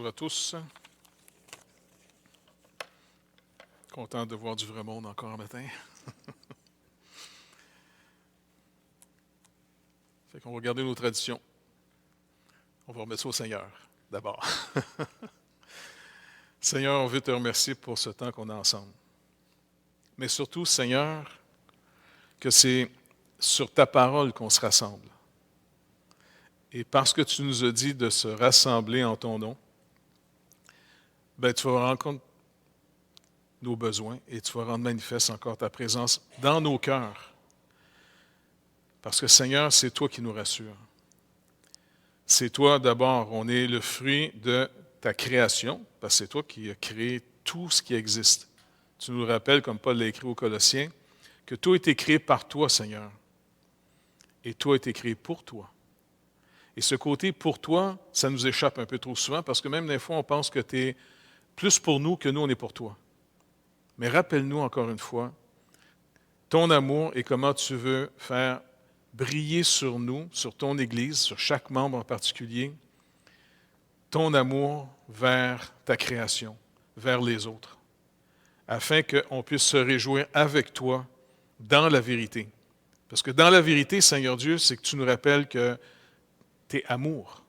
Bonjour à tous. Content de voir du vrai monde encore un matin. Fait qu'on va garder nos traditions. On va remettre ça au Seigneur, d'abord. Seigneur, on veut te remercier pour ce temps qu'on a ensemble. Mais surtout, Seigneur, que c'est sur ta parole qu'on se rassemble. Et parce que tu nous as dit de se rassembler en ton nom, tu vas rendre compte nos besoins et tu vas rendre manifeste encore ta présence dans nos cœurs. Parce que Seigneur, c'est toi qui nous rassure. C'est toi d'abord, on est le fruit de ta création, parce que c'est toi qui as créé tout ce qui existe. Tu nous rappelles, comme Paul l'a écrit aux Colossiens, que tout a été créé par toi, Seigneur. Et tout a été créé pour toi. Et ce côté pour toi, ça nous échappe un peu trop souvent, parce que même des fois, on pense que tu es plus pour nous que nous, on est pour toi. Mais rappelle-nous encore une fois ton amour et comment tu veux faire briller sur nous, sur ton Église, sur chaque membre en particulier, ton amour vers ta création, vers les autres, afin qu'on puisse se réjouir avec toi dans la vérité. Parce que dans la vérité, Seigneur Dieu, c'est que tu nous rappelles que tu es amour.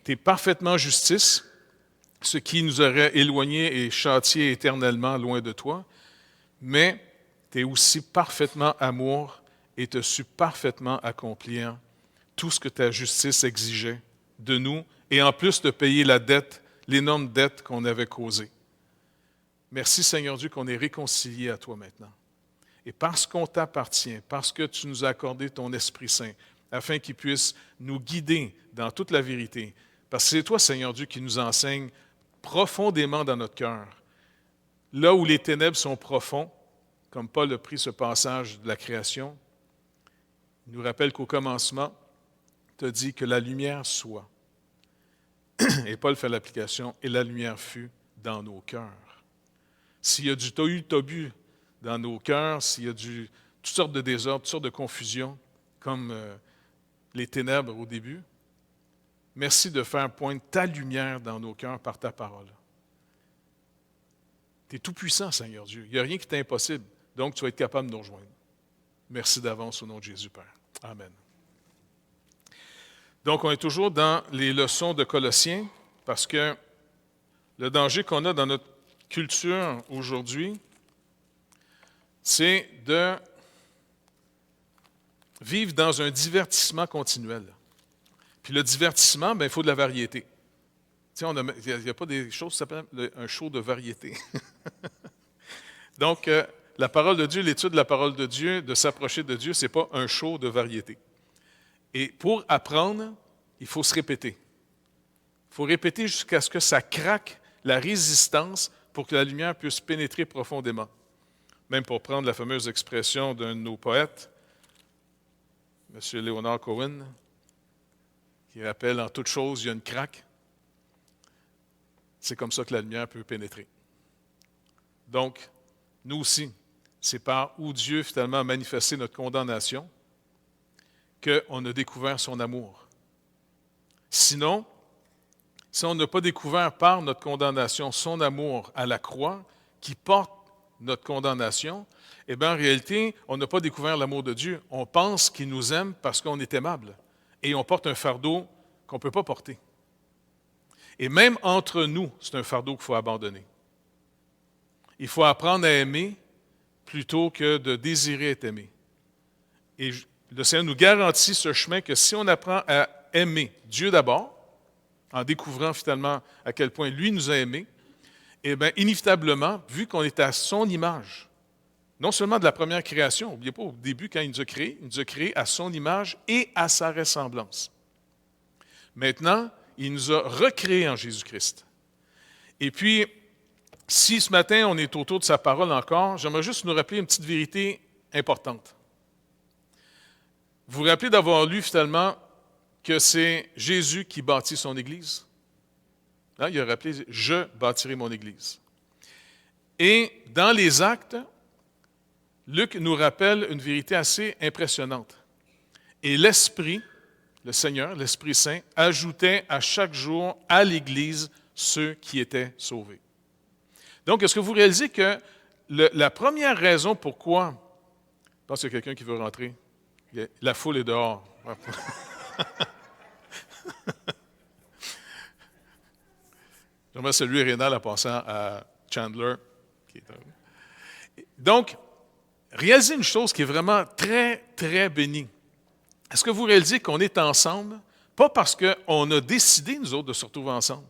Tu es parfaitement justice, ce qui nous aurait éloignés et châtiés éternellement loin de toi, mais tu es aussi parfaitement amour et tu as su parfaitement accomplir tout ce que ta justice exigeait de nous, et en plus de payer la dette, l'énorme dette qu'on avait causée. Merci Seigneur Dieu qu'on est réconciliés à toi maintenant. Et parce qu'on t'appartient, parce que tu nous as accordé ton Esprit Saint, afin qu'il puisse nous guider dans toute la vérité, parce que c'est toi Seigneur Dieu qui nous enseigne profondément dans notre cœur, là où les ténèbres sont profonds, comme Paul a pris ce passage de la création, il nous rappelle qu'au commencement, tu as dit que la lumière soit. Et Paul fait l'application, et la lumière fut dans nos cœurs. S'il y a du tohu-tobu dans nos cœurs, s'il y a toutes sortes de désordres, toutes sortes de confusions, comme les ténèbres au début, merci de faire poindre ta lumière dans nos cœurs par ta parole. Tu es tout puissant, Seigneur Dieu. Il n'y a rien qui t'est impossible. Donc, tu vas être capable de nous rejoindre. Merci d'avance au nom de Jésus, Père. Amen. Donc, on est toujours dans les leçons de Colossiens, parce que le danger qu'on a dans notre culture aujourd'hui, c'est de vivre dans un divertissement continuel. Puis le divertissement, il faut de la variété. Tu sais, il n'y a pas des choses qui s'appellent un show de variété. Donc, la parole de Dieu, l'étude de la parole de Dieu, de s'approcher de Dieu, ce n'est pas un show de variété. Et pour apprendre, il faut se répéter. Il faut répéter jusqu'à ce que ça craque la résistance pour que la lumière puisse pénétrer profondément. Même pour prendre la fameuse expression d'un de nos poètes, M. Léonard Cohen, qui rappelle en toute chose, il y a une craque. C'est comme ça que la lumière peut pénétrer. Donc, nous aussi, c'est par où Dieu finalement a manifesté notre condamnation qu'on a découvert son amour. Sinon, si on n'a pas découvert par notre condamnation son amour à la croix, qui porte notre condamnation, en réalité, on n'a pas découvert l'amour de Dieu. On pense qu'il nous aime parce qu'on est aimable. Et on porte un fardeau qu'on ne peut pas porter. Et même entre nous, c'est un fardeau qu'il faut abandonner. Il faut apprendre à aimer plutôt que de désirer être aimé. Et le Seigneur nous garantit ce chemin que si on apprend à aimer Dieu d'abord, en découvrant finalement à quel point lui nous a aimés, inévitablement, vu qu'on est à son image, non seulement de la première création, n'oubliez pas au début quand il nous a créés à son image et à sa ressemblance. Maintenant, il nous a recréés en Jésus-Christ. Et puis, si ce matin on est autour de sa parole encore, j'aimerais juste nous rappeler une petite vérité importante. Vous vous rappelez d'avoir lu finalement que c'est Jésus qui bâtit son Église? Là, il a rappelé « Je bâtirai mon Église ». Et dans les Actes, Luc nous rappelle une vérité assez impressionnante. Et l'Esprit, le Seigneur, l'Esprit Saint, ajoutait à chaque jour à l'Église ceux qui étaient sauvés. Donc, est-ce que vous réalisez que la première raison pourquoi, je pense qu'il y a quelqu'un qui veut rentrer, la foule est dehors. J'aimerais saluer Rénal en passant à Chandler. Donc, réalisez une chose qui est vraiment très, très bénie. Est-ce que vous réalisez qu'on est ensemble, pas parce qu'on a décidé, nous autres, de se retrouver ensemble.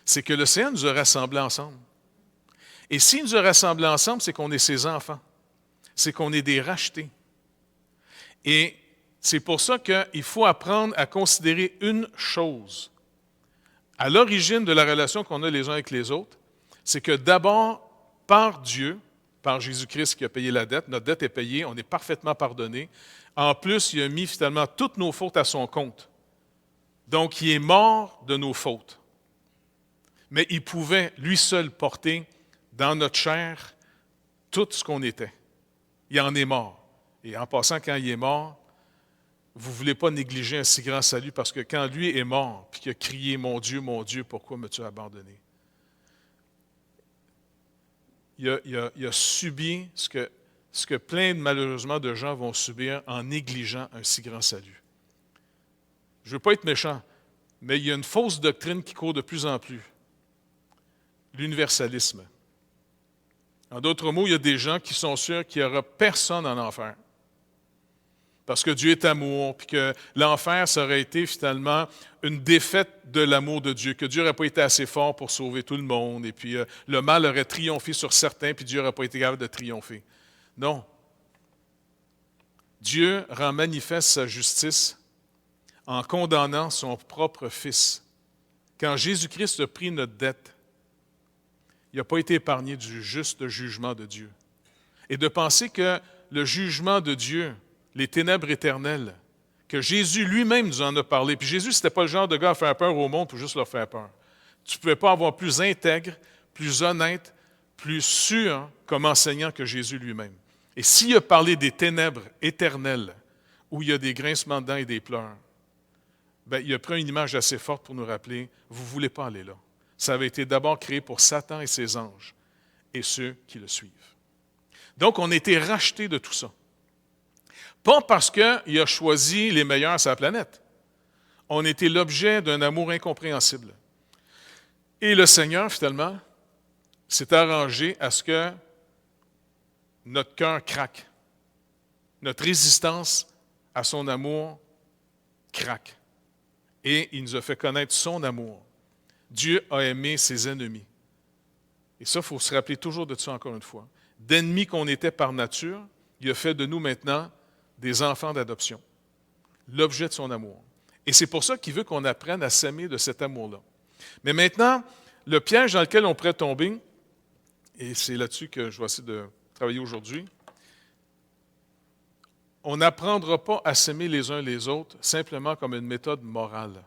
C'est que le Seigneur nous a rassemblés ensemble. Et s'il nous a rassemblés ensemble, c'est qu'on est ses enfants. C'est qu'on est des rachetés. Et c'est pour ça qu'il faut apprendre à considérer une chose. À l'origine de la relation qu'on a les uns avec les autres, c'est que d'abord, par Dieu, par Jésus-Christ qui a payé la dette, notre dette est payée, on est parfaitement pardonné. En plus, il a mis finalement toutes nos fautes à son compte. Donc, il est mort de nos fautes. Mais il pouvait, lui seul, porter dans notre chair tout ce qu'on était. Il en est mort. Et en passant, quand il est mort, vous ne voulez pas négliger un si grand salut parce que quand lui est mort, puis qu'il a crié « Mon Dieu, pourquoi m'as-tu abandonné? » Il a subi ce que plein, malheureusement, de gens vont subir en négligeant un si grand salut. Je ne veux pas être méchant, mais il y a une fausse doctrine qui court de plus en plus. L'universalisme. En d'autres mots, il y a des gens qui sont sûrs qu'il n'y aura personne en enfer. Parce que Dieu est amour, puis que l'enfer, ça aurait été finalement une défaite de l'amour de Dieu, que Dieu n'aurait pas été assez fort pour sauver tout le monde, et puis le mal aurait triomphé sur certains, puis Dieu n'aurait pas été capable de triompher. Non. Dieu rend manifeste sa justice en condamnant son propre Fils. Quand Jésus-Christ a pris notre dette, il n'a pas été épargné du juste jugement de Dieu. Et de penser que le jugement de Dieu, les ténèbres éternelles, que Jésus lui-même nous en a parlé. Puis Jésus, ce n'était pas le genre de gars à faire peur au monde pour juste leur faire peur. Tu ne pouvais pas avoir plus intègre, plus honnête, plus sûr comme enseignant que Jésus lui-même. Et s'il a parlé des ténèbres éternelles, où il y a des grincements de dents et des pleurs, bien, il a pris une image assez forte pour nous rappeler, vous ne voulez pas aller là. Ça avait été d'abord créé pour Satan et ses anges et ceux qui le suivent. Donc, on a été rachetés de tout ça. Pas parce qu'il a choisi les meilleurs sur la planète. On était l'objet d'un amour incompréhensible. Et le Seigneur, finalement, s'est arrangé à ce que notre cœur craque. Notre résistance à son amour craque. Et il nous a fait connaître son amour. Dieu a aimé ses ennemis. Et ça, il faut se rappeler toujours de ça encore une fois. D'ennemis qu'on était par nature, il a fait de nous maintenant des enfants d'adoption. L'objet de son amour. Et c'est pour ça qu'il veut qu'on apprenne à s'aimer de cet amour-là. Mais maintenant, le piège dans lequel on pourrait tomber, et c'est là-dessus que je vais essayer de travailler aujourd'hui, on n'apprendra pas à s'aimer les uns les autres simplement comme une méthode morale.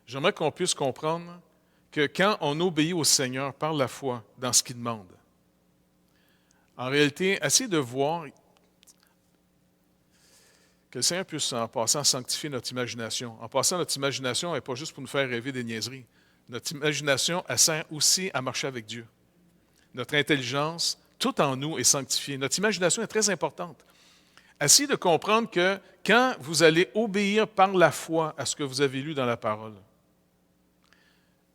J'aimerais qu'on puisse comprendre que quand on obéit au Seigneur par la foi dans ce qu'il demande, en réalité, essayez de voir que le Seigneur puisse, en passant, sanctifier notre imagination. En passant, notre imagination n'est pas juste pour nous faire rêver des niaiseries. Notre imagination, elle sert aussi à marcher avec Dieu. Notre intelligence, tout en nous est sanctifié. Notre imagination est très importante. Essayez de comprendre que quand vous allez obéir par la foi à ce que vous avez lu dans la parole,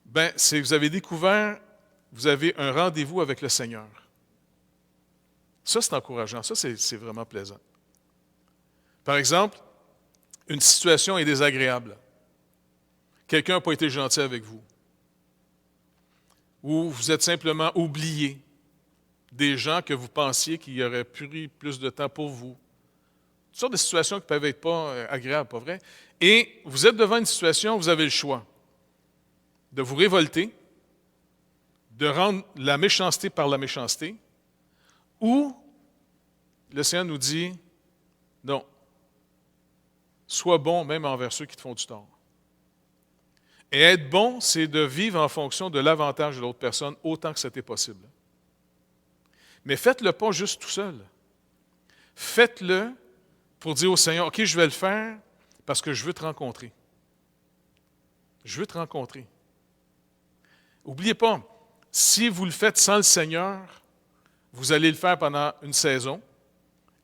bien, c'est que vous avez découvert, vous avez un rendez-vous avec le Seigneur. Ça, c'est encourageant. Ça, c'est vraiment plaisant. Par exemple, une situation est désagréable. Quelqu'un n'a pas été gentil avec vous. Ou vous êtes simplement oublié des gens que vous pensiez qui auraient pris plus de temps pour vous. Toutes sortes de situations qui ne peuvent être pas agréables, pas vrai? Et vous êtes devant une situation où vous avez le choix de vous révolter, de rendre la méchanceté par la méchanceté, ou le Seigneur nous dit, non, sois bon même envers ceux qui te font du tort. Et être bon, c'est de vivre en fonction de l'avantage de l'autre personne autant que c'était possible. Mais faites-le pas juste tout seul. Faites-le pour dire au Seigneur, OK, je vais le faire parce que je veux te rencontrer. Je veux te rencontrer. N'oubliez pas, si vous le faites sans le Seigneur, vous allez le faire pendant une saison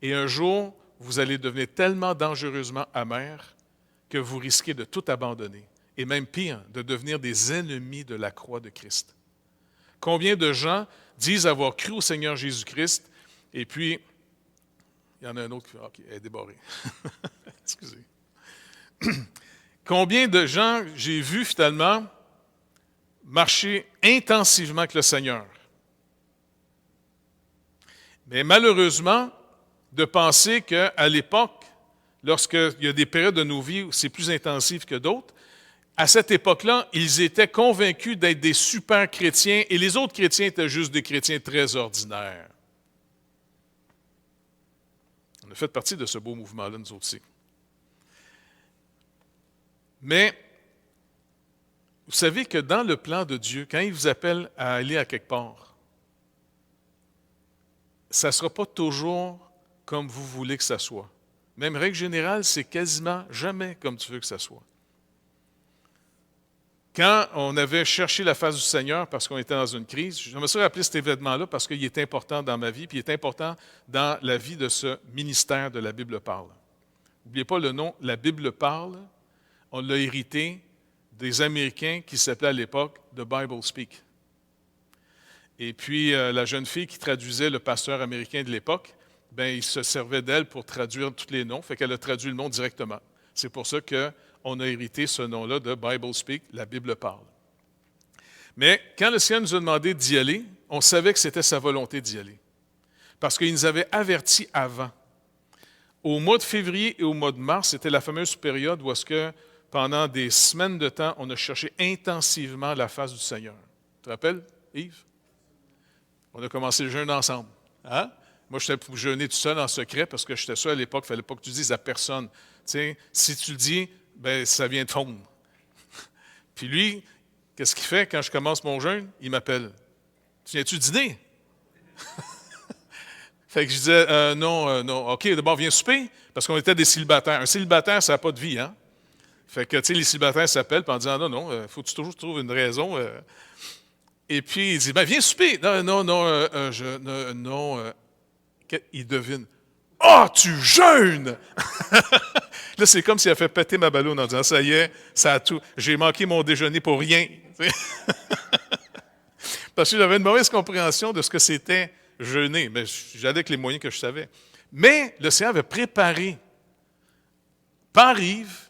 et un jour, vous allez devenir tellement dangereusement amer que vous risquez de tout abandonner. Et même pire, de devenir des ennemis de la croix de Christ. Combien de gens disent avoir cru au Seigneur Jésus-Christ et puis, il y en a un autre qui OK, elle est débarrée. Excusez. Combien de gens j'ai vu finalement marcher intensivement avec le Seigneur. Mais malheureusement, de penser qu'à l'époque, lorsqu'il y a des périodes de nos vies où c'est plus intensif que d'autres, à cette époque-là, ils étaient convaincus d'être des super chrétiens et les autres chrétiens étaient juste des chrétiens très ordinaires. On a fait partie de ce beau mouvement-là, nous aussi. Mais vous savez que dans le plan de Dieu, quand il vous appelle à aller à quelque part, ça ne sera pas toujours comme vous voulez que ça soit. Même règle générale, c'est quasiment jamais comme tu veux que ça soit. Quand on avait cherché la face du Seigneur parce qu'on était dans une crise, je me suis rappelé cet événement-là parce qu'il est important dans ma vie, puis il est important dans la vie de ce ministère de la Bible parle. N'oubliez pas le nom, la Bible parle, on l'a hérité des Américains qui s'appelaient à l'époque The Bible Speak. Et puis, la jeune fille qui traduisait le pasteur américain de l'époque, ben, il se servait d'elle pour traduire tous les noms, fait qu'elle a traduit le nom directement. C'est pour ça qu'on a hérité ce nom-là de Bible Speak, la Bible parle. Mais quand le Seigneur nous a demandé d'y aller, on savait que c'était sa volonté d'y aller. Parce qu'il nous avait avertis avant. Au mois de février et au mois de mars, c'était la fameuse période où est-ce que pendant des semaines de temps, on a cherché intensivement la face du Seigneur. Tu te rappelles, Yves? On a commencé le jeûne ensemble. Hein? Moi, j'étais pour jeûner tout seul en secret parce que j'étais seul à l'époque. Il ne fallait pas que tu dises à personne. Tu sais, si tu le dis, ben, ça vient de fondre. Puis lui, qu'est-ce qu'il fait quand je commence mon jeûne? Il m'appelle. Tu viens-tu dîner? Fait que je disais, non. OK, d'abord, viens souper parce qu'on était des célibataires. Un célibataire, ça n'a pas de vie, hein? Fait que, tu sais, les célibataires s'appellent en disant, non, il faut que tu toujours trouves une raison. Et puis, il dit, ben, viens souper. Non. Il devine. Ah, tu jeûnes! Là, c'est comme s'il a fait péter ma ballonne en disant, ça y est, ça a tout. J'ai manqué mon déjeuner pour rien. Parce que j'avais une mauvaise compréhension de ce que c'était jeûner. Mais j'allais avec les moyens que je savais. Mais le Seigneur avait préparé par Yves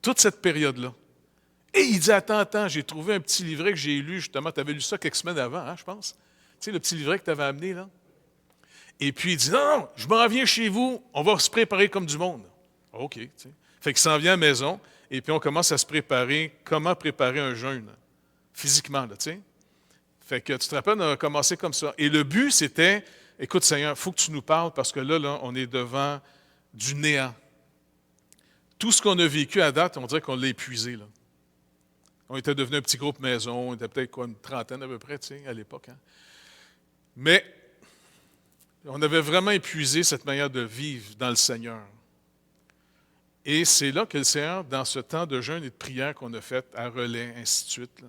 toute cette période-là. Et il dit, attends, j'ai trouvé un petit livret que j'ai lu, justement, tu avais lu ça quelques semaines avant, hein, je pense. Tu sais, le petit livret que tu avais amené, là. Et puis il dit, non, je m'en viens chez vous, on va se préparer comme du monde. OK, tu sais. Fait qu'il s'en vient à la maison, et puis on commence à se préparer, comment préparer un jeûne, physiquement, là, tu sais. Fait que tu te rappelles, on a commencé comme ça. Et le but, c'était, écoute Seigneur, il faut que tu nous parles, parce que là, on est devant du néant. Tout ce qu'on a vécu à date, on dirait qu'on l'a épuisé, là. On était devenu un petit groupe maison, on était peut-être une trentaine à peu près, tu sais, à l'époque. Hein? Mais on avait vraiment épuisé cette manière de vivre dans le Seigneur. Et c'est là que le Seigneur, dans ce temps de jeûne et de prière qu'on a fait à Relais, ainsi de suite, là,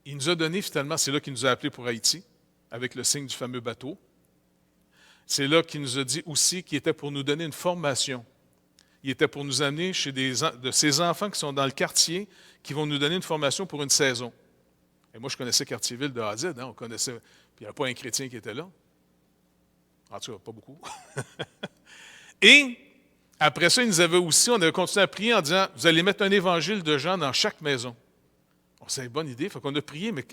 il nous a donné finalement, c'est là qu'il nous a appelés pour Haïti, avec le signe du fameux bateau. C'est là qu'il nous a dit aussi qu'il était pour nous donner une formation. Il était pour nous amener chez de ces enfants qui sont dans le quartier, qui vont nous donner une formation pour une saison. Et moi, je connaissais Quartierville de A à Z, hein, on connaissait, puis il n'y avait pas un chrétien qui était là. En tout cas, pas beaucoup. Et après ça, on avait continué à prier en disant, vous allez mettre un évangile de Jean dans chaque maison. C'est une bonne idée, il faut qu'on a prié, mais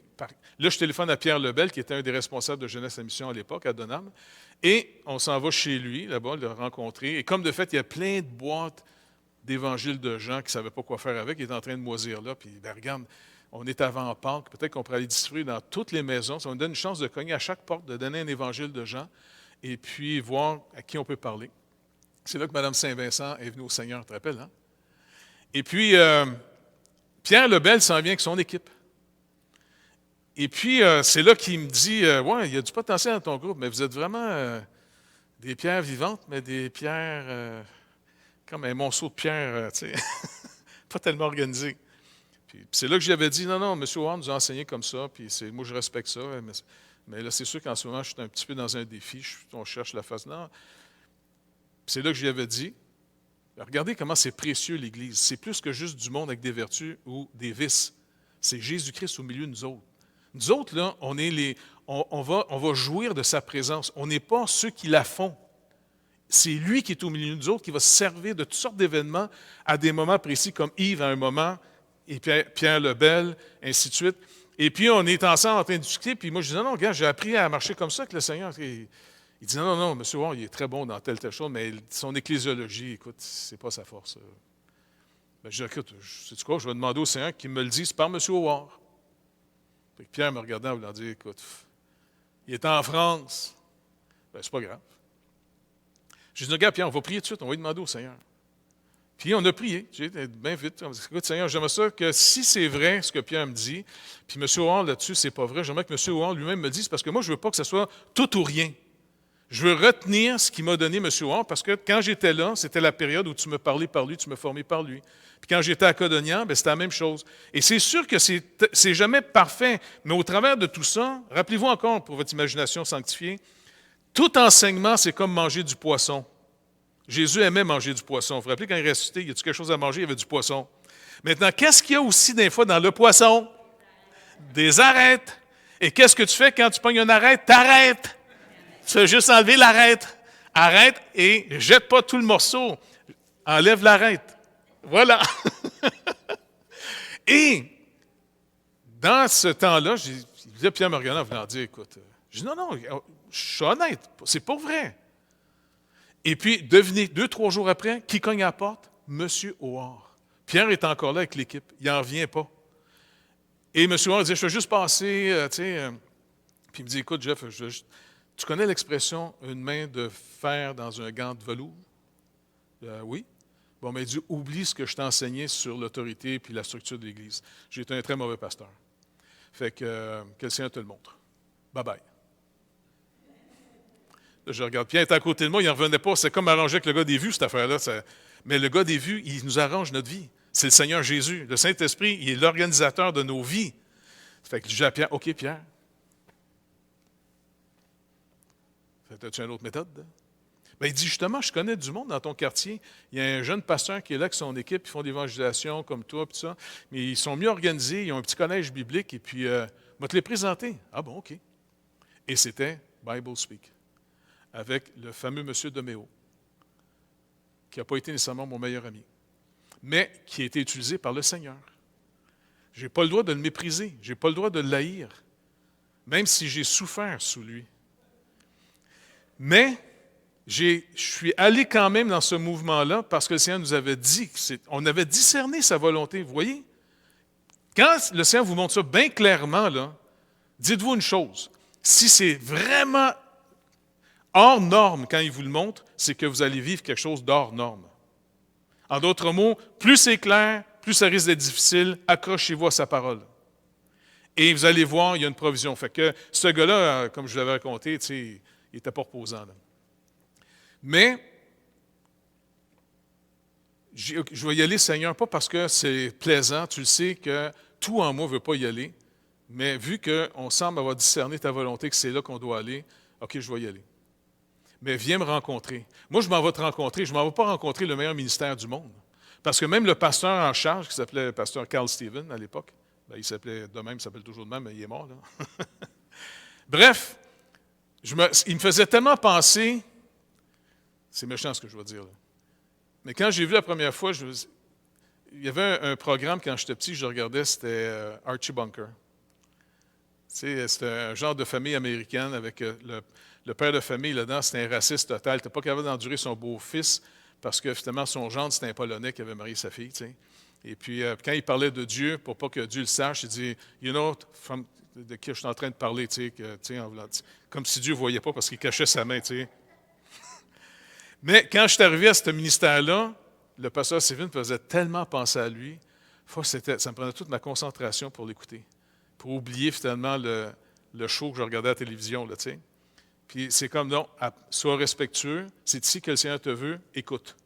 là, je téléphone à Pierre Lebel, qui était un des responsables de Jeunesse à Mission à l'époque, à Donham, et on s'en va chez lui, là-bas, le rencontrer, et comme de fait, il y a plein de boîtes d'évangiles de gens qui ne savaient pas quoi faire avec, il est en train de moisir là, puis ben, regarde, on est avant Pâques, peut-être qu'on pourrait aller distribuer dans toutes les maisons, ça nous donne une chance de cogner à chaque porte, de donner un évangile de Jean, et puis voir à qui on peut parler. C'est là que Mme Saint-Vincent est venue au Seigneur, tu te rappelles, hein? Et puis, Pierre Lebel s'en vient avec son équipe. Et puis, c'est là qu'il me dit, ouais, il y a du potentiel dans ton groupe, mais vous êtes vraiment des pierres vivantes, mais des pierres comme un monceau de pierre, tu sais, pas tellement organisé. Puis c'est là que j'avais dit, non, M. Howard nous a enseigné comme ça, puis moi je respecte ça, mais là c'est sûr qu'en ce moment je suis un petit peu dans un défi, on cherche la face. Non. Puis c'est là que je lui avais dit, regardez comment c'est précieux l'Église. C'est plus que juste du monde avec des vertus ou des vices. C'est Jésus-Christ au milieu de nous autres. Nous autres, là, on va jouir de sa présence. On n'est pas ceux qui la font. C'est lui qui est au milieu de nous autres, qui va se servir de toutes sortes d'événements à des moments précis, comme Yves à un moment, et Pierre Lebel, ainsi de suite. Et puis, on est ensemble en train de discuter, puis moi, je dis, non, gars, j'ai appris à marcher comme ça avec le Seigneur. Il dit, non, M. Ward, il est très bon dans telle chose, mais son ecclésiologie, écoute, c'est pas sa force. Ben, je dis, écoute, sais-tu quoi, je vais demander au Seigneur qu'il me le dise par M. Howard. Puis Pierre me regardant en voulant dire, écoute, il est en France. Ben, c'est pas grave. Je dis, regarde, Pierre, on va prier tout de suite, on va lui demander au Seigneur. Puis on a prié, j'ai été bien vite. On dit, écoute, Seigneur, j'aimerais ça que si c'est vrai ce que Pierre me dit, puis M. Howard là-dessus, c'est pas vrai, j'aimerais que M. Howard lui-même me le dise, parce que moi, je veux pas que ce soit tout ou rien. Je veux retenir ce qu'il m'a donné, M. Howard, parce que quand j'étais là, c'était la période où tu me parlais par lui, tu me formais par lui. Puis quand j'étais à Codognan, ben, c'était la même chose. Et c'est sûr que c'est jamais parfait, mais au travers de tout ça, rappelez-vous encore, pour votre imagination sanctifiée, tout enseignement, c'est comme manger du poisson. Jésus aimait manger du poisson. Vous vous rappelez, quand il est ressuscité, il y a quelque chose à manger, il y avait du poisson. Maintenant, qu'est-ce qu'il y a aussi des fois dans le poisson? Des arêtes. Et qu'est-ce que tu fais quand tu pognes une arête? T'arrêtes. Tu fais juste enlever l'arête. Arrête et jette pas tout le morceau. Enlève l'arête. Voilà. Et dans ce temps-là, Pierre me regardait en voulant dire, écoute, je dis, non, je suis honnête, c'est pas vrai. Et puis, devinez, 2-3 jours après, qui cogne à la porte? M. Howard. Pierre est encore là avec l'équipe, il n'en revient pas. Et M. Howard dit, je vais juste passer, puis il me dit, écoute, Jeff, tu connais l'expression « une main de fer dans un gant de velours » ? Oui. Bon, mais il dit, oublie ce que je t'ai enseigné sur l'autorité puis la structure de l'Église. J'ai été un très mauvais pasteur. Fait que le Seigneur te le montre. Bye-bye. Là, je regarde, Pierre est à côté de moi, il n'en revenait pas. C'est comme arranger avec le gars des vues, cette affaire-là. Mais le gars des vues, il nous arrange notre vie. C'est le Seigneur Jésus. Le Saint-Esprit, il est l'organisateur de nos vies. Fait que je dis à Pierre, OK, Pierre. As-tu une autre méthode? Ben, il dit, justement, je connais du monde dans ton quartier. Il y a un jeune pasteur qui est là avec son équipe, ils font de l'évangélisation comme toi, puis ça. Mais ils sont mieux organisés, ils ont un petit collège biblique, et puis, je vais te les présenter. Ah bon, OK. Et c'était Bible Speak, avec le fameux monsieur Deméo, qui n'a pas été nécessairement mon meilleur ami, mais qui a été utilisé par le Seigneur. Je n'ai pas le droit de le mépriser, je n'ai pas le droit de le haïr, même si j'ai souffert sous lui. Mais je suis allé quand même dans ce mouvement-là parce que le Seigneur nous avait dit, on avait discerné sa volonté. Vous voyez? Quand le Seigneur vous montre ça bien clairement, là, dites-vous une chose. Si c'est vraiment hors norme quand il vous le montre, c'est que vous allez vivre quelque chose d'hors norme. En d'autres mots, plus c'est clair, plus ça risque d'être difficile, accrochez-vous à sa parole. Et vous allez voir, il y a une provision. Fait que ce gars-là, comme je vous l'avais raconté, il n'était pas reposant. Là. Mais, je vais y aller, Seigneur, pas parce que c'est plaisant, tu le sais que tout en moi ne veut pas y aller, mais vu qu'on semble avoir discerné ta volonté, que c'est là qu'on doit aller, OK, je vais y aller. Mais viens me rencontrer. Moi, je m'en vais te rencontrer. Je ne m'en vais pas rencontrer le meilleur ministère du monde. Parce que même le pasteur en charge, qui s'appelait le pasteur Carl Steven à l'époque, ben, il s'appelait de même, il s'appelle toujours de même, mais il est mort. Là. Bref, il me faisait tellement penser, c'est méchant ce que je vais dire, là. Mais quand j'ai vu la première fois, il y avait un programme quand j'étais petit, je regardais, c'était Archie Bunker. C'était un genre de famille américaine avec le père de famille là-dedans, c'était un raciste total. Il n'était pas capable d'endurer son beau-fils parce que finalement son gendre, c'était un Polonais qui avait marié sa fille. T'sais. Et puis quand il parlait de Dieu, pour pas que Dieu le sache, il dit, you know, de qui je suis en train de parler, comme si Dieu ne voyait pas parce qu'il cachait sa main. T'sais. Mais quand je suis arrivé à ce ministère-là, le pasteur Steven faisait tellement penser à lui, ça me prenait toute ma concentration pour l'écouter, pour oublier finalement le show que je regardais à la télévision. Là, t'sais. Puis c'est comme, non, sois respectueux, c'est ici que le Seigneur te veut, écoute.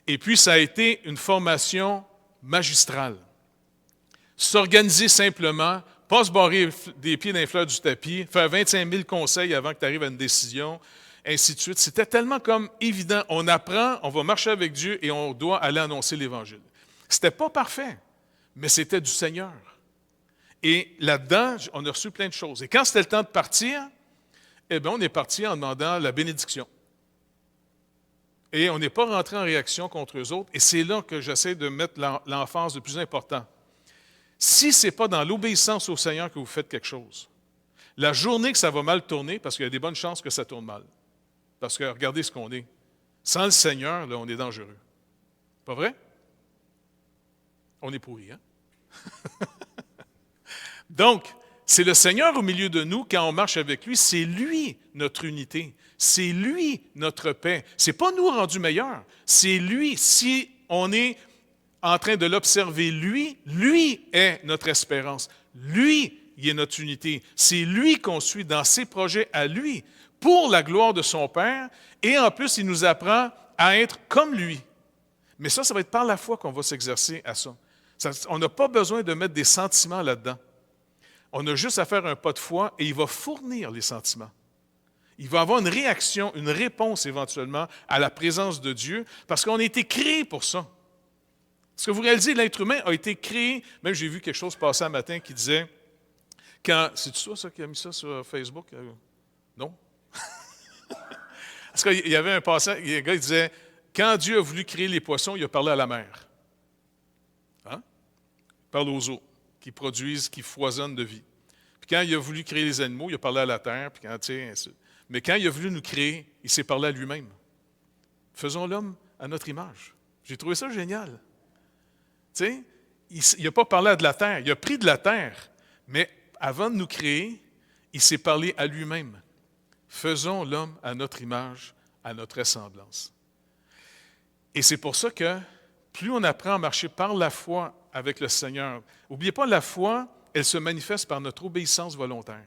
Et puis ça a été une formation magistrale. s'organiser simplement, pas se barrer des pieds dans les fleurs du tapis, faire 25 000 conseils avant que tu arrives à une décision, ainsi de suite. C'était tellement comme évident. On apprend, on va marcher avec Dieu et on doit aller annoncer l'Évangile. C'était pas parfait, mais c'était du Seigneur. Et là-dedans, on a reçu plein de choses. Et quand c'était le temps de partir, eh bien, on est parti en demandant la bénédiction. Et on n'est pas rentré en réaction contre eux autres. Et c'est là que j'essaie de mettre l'emphase le plus important. Si ce n'est pas dans l'obéissance au Seigneur que vous faites quelque chose, la journée que ça va mal tourner, parce qu'il y a des bonnes chances que ça tourne mal. Parce que regardez ce qu'on est. Sans le Seigneur, là, on est dangereux. Pas vrai? On est pourri, hein? Donc, c'est le Seigneur au milieu de nous, quand on marche avec lui, c'est lui notre unité. C'est lui notre paix. Ce n'est pas nous rendus meilleurs. C'est lui. Si on est en train de l'observer, lui est notre espérance. Lui, il est notre unité. C'est lui qu'on suit dans ses projets à lui, pour la gloire de son Père. Et en plus, il nous apprend à être comme lui. Mais ça va être par la foi qu'on va s'exercer à ça. On n'a pas besoin de mettre des sentiments là-dedans. On a juste à faire un pas de foi et il va fournir les sentiments. Il va avoir une réaction, une réponse éventuellement à la présence de Dieu parce qu'on a été créé pour ça. Est-ce que vous réalisez, l'être humain a été créé, même j'ai vu quelque chose passer un matin qui disait, c'est toi ça qui a mis ça sur Facebook? Non? Parce qu'il y avait un passage, il y a un gars qui disait, quand Dieu a voulu créer les poissons, il a parlé à la mer. Hein? Il parle aux eaux qui produisent, qui foisonnent de vie. Puis quand il a voulu créer les animaux, il a parlé à la terre. Puis mais quand il a voulu nous créer, il s'est parlé à lui-même. Faisons l'homme à notre image. J'ai trouvé ça génial. Tu sais, il n'a pas parlé à de la terre, il a pris de la terre, mais avant de nous créer, il s'est parlé à lui-même. Faisons l'homme à notre image, à notre ressemblance. Et c'est pour ça que plus on apprend à marcher par la foi avec le Seigneur, n'oubliez pas, la foi, elle se manifeste par notre obéissance volontaire.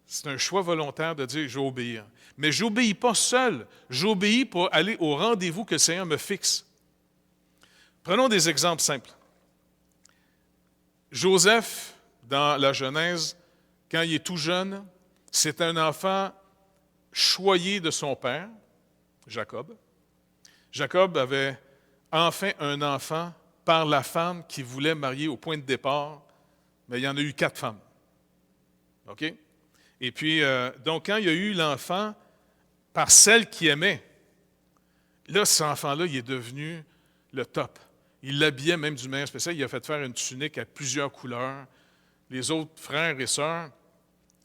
C'est un choix volontaire de dire « je vais obéir ». Mais je n'obéis pas seul, j'obéis pour aller au rendez-vous que le Seigneur me fixe. Prenons des exemples simples. Joseph, dans la Genèse, quand il est tout jeune, c'est un enfant choyé de son père, Jacob. Jacob avait enfin un enfant par la femme qui voulait marier au point de départ, mais il y en a eu 4 femmes. OK? Et puis, donc, quand il y a eu l'enfant par celle qu'il aimait, là, cet enfant-là, il est devenu le top. Il l'habillait même d'une manière spéciale. Il a fait faire une tunique à plusieurs couleurs. Les autres frères et sœurs,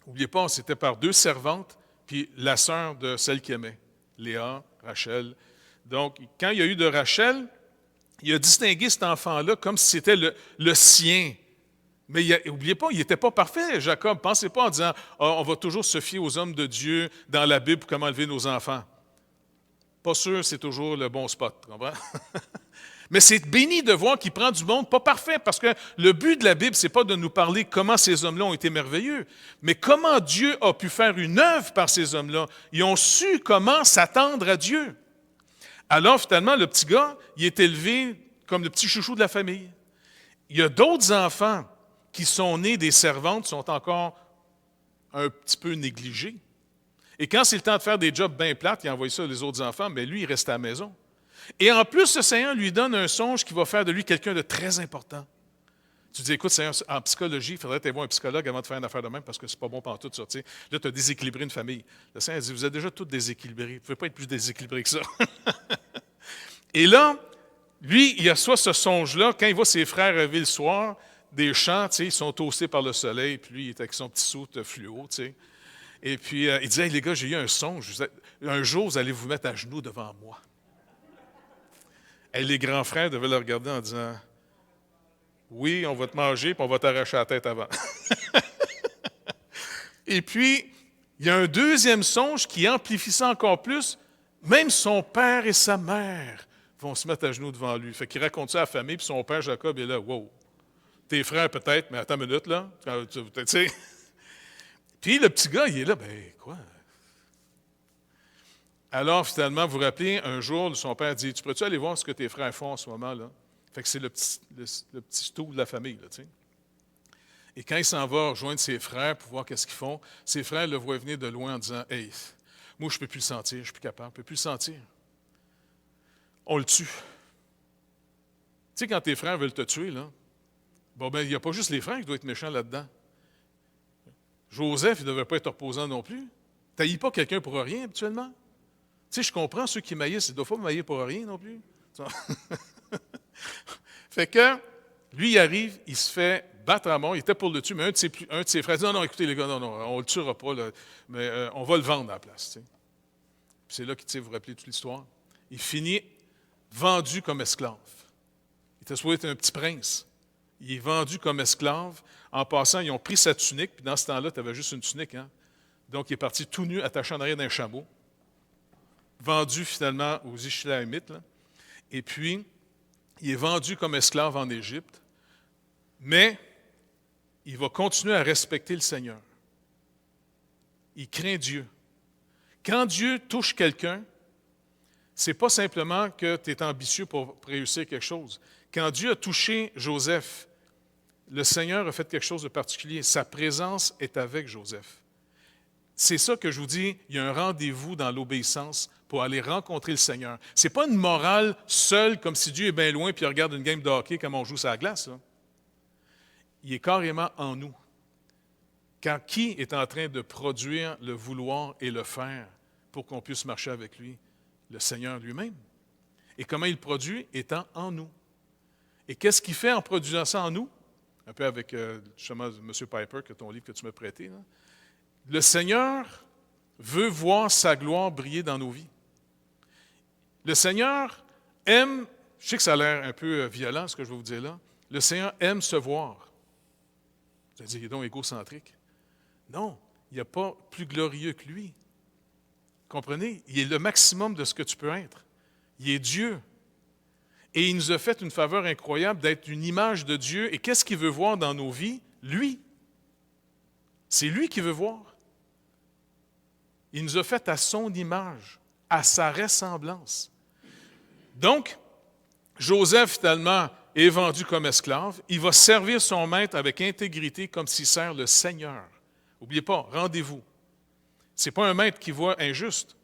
n'oubliez pas, c'était par 2 servantes, puis la sœur de celle qu'il aimait, Léa, Rachel. Donc, quand il y a eu de Rachel, il a distingué cet enfant-là comme si c'était le sien. Mais n'oubliez pas, il n'était pas parfait, Jacob. Pensez pas en disant on va toujours se fier aux hommes de Dieu dans la Bible pour comment élever nos enfants. Pas sûr, c'est toujours le bon spot, tu comprends? Mais c'est béni de voir qu'il prend du monde pas parfait, parce que le but de la Bible, c'est pas de nous parler comment ces hommes-là ont été merveilleux, mais comment Dieu a pu faire une œuvre par ces hommes-là. Ils ont su comment s'attendre à Dieu. Alors, finalement, le petit gars, il est élevé comme le petit chouchou de la famille. Il y a d'autres enfants qui sont nés des servantes, sont encore un petit peu négligés. Et quand c'est le temps de faire des jobs bien plates, il envoie ça aux autres enfants, mais lui, il reste à la maison. Et en plus, le Seigneur lui donne un songe qui va faire de lui quelqu'un de très important. Tu dis, écoute, Seigneur, en psychologie, il faudrait aller voir un psychologue avant de faire une affaire de même parce que c'est pas bon pantoute ça. Tu sais. Là, tu as déséquilibré une famille. Le Seigneur dit, vous êtes déjà tous déséquilibrés. Vous ne pouvez pas être plus déséquilibrés que ça. Et là, lui, il reçoit ce songe-là. Quand il voit ses frères rêver le soir, des champs, tu sais, ils sont toastés par le soleil, puis lui, il est avec son petit soute fluo, tu sais. Et puis, il dit, hey, les gars, j'ai eu un songe. Un jour, vous allez vous mettre à genoux devant moi. Et les grands frères devaient le regarder en disant, oui, on va te manger, puis on va t'arracher la tête avant. Et puis, il y a un deuxième songe qui amplifie ça encore plus. Même son père et sa mère vont se mettre à genoux devant lui. Fait qu'il raconte ça à la famille, puis son père Jacob est là, wow. Tes frères peut-être, mais attends une minute, là. Tu sais. Puis le petit gars, il est là, ben quoi? Alors, finalement, vous vous rappelez, un jour, son père dit, tu pourrais-tu aller voir ce que tes frères font en ce moment, là? Fait que c'est le petit stool de la famille, là, tu sais. Et quand il s'en va rejoindre ses frères pour voir qu'est-ce qu'ils font, ses frères le voient venir de loin en disant « Hey, moi, je ne peux plus le sentir, je ne suis plus capable, je ne peux plus le sentir. » On le tue. Tu sais, quand tes frères veulent te tuer, là, bon, ben, il n'y a pas juste les frères qui doivent être méchants là-dedans. Joseph, il ne devait pas être opposant non plus. Tu n'haïs pas quelqu'un pour rien, habituellement. Tu sais, je comprends ceux qui maïssent, ils ne doivent pas maïr pour rien non plus. Fait que, lui, il arrive, il se fait battre à mort, il était pour le tuer, mais un de ses frères dit « Non, non, écoutez les gars, non, on ne le tuera pas, là, mais on va le vendre à la place. » Tu sais. Puis c'est là que vous vous rappelez toute l'histoire. Il finit vendu comme esclave. Il était supposé être un petit prince. Il est vendu comme esclave. En passant, ils ont pris sa tunique, puis dans ce temps-là, tu avais juste une tunique. Hein? Donc, il est parti tout nu, attaché en arrière d'un chameau. Vendu finalement aux Ishmaélites. Et puis, il est vendu comme esclave en Égypte. Mais, il va continuer à respecter le Seigneur. Il craint Dieu. Quand Dieu touche quelqu'un, ce n'est pas simplement que tu es ambitieux pour réussir quelque chose. Quand Dieu a touché Joseph, le Seigneur a fait quelque chose de particulier. Sa présence est avec Joseph. C'est ça que je vous dis, il y a un rendez-vous dans l'obéissance pour aller rencontrer le Seigneur. Ce n'est pas une morale seule, comme si Dieu est bien loin puis il regarde une game de hockey comme on joue sur la glace. Là. Il est carrément en nous. Quand qui est en train de produire le vouloir et le faire pour qu'on puisse marcher avec lui? Le Seigneur lui-même. Et comment il produit? Étant en nous. Et qu'est-ce qu'il fait en produisant ça en nous? Un peu avec justement M. Piper, que ton livre que tu m'as prêté. Là. Le Seigneur veut voir sa gloire briller dans nos vies. Le Seigneur aime, je sais que ça a l'air un peu violent ce que je vais vous dire là, le Seigneur aime se voir. Vous allez dire, il est donc égocentrique. Non, il n'y a pas plus glorieux que lui. Comprenez? Il est le maximum de ce que tu peux être. Il est Dieu. Et il nous a fait une faveur incroyable d'être une image de Dieu. Et qu'est-ce qu'il veut voir dans nos vies? Lui. C'est lui qui veut voir. Il nous a fait à son image, à sa ressemblance. Donc, Joseph, finalement, est vendu comme esclave. Il va servir son maître avec intégrité comme s'il sert le Seigneur. N'oubliez pas, rendez-vous. Ce n'est pas un maître qui voit injuste.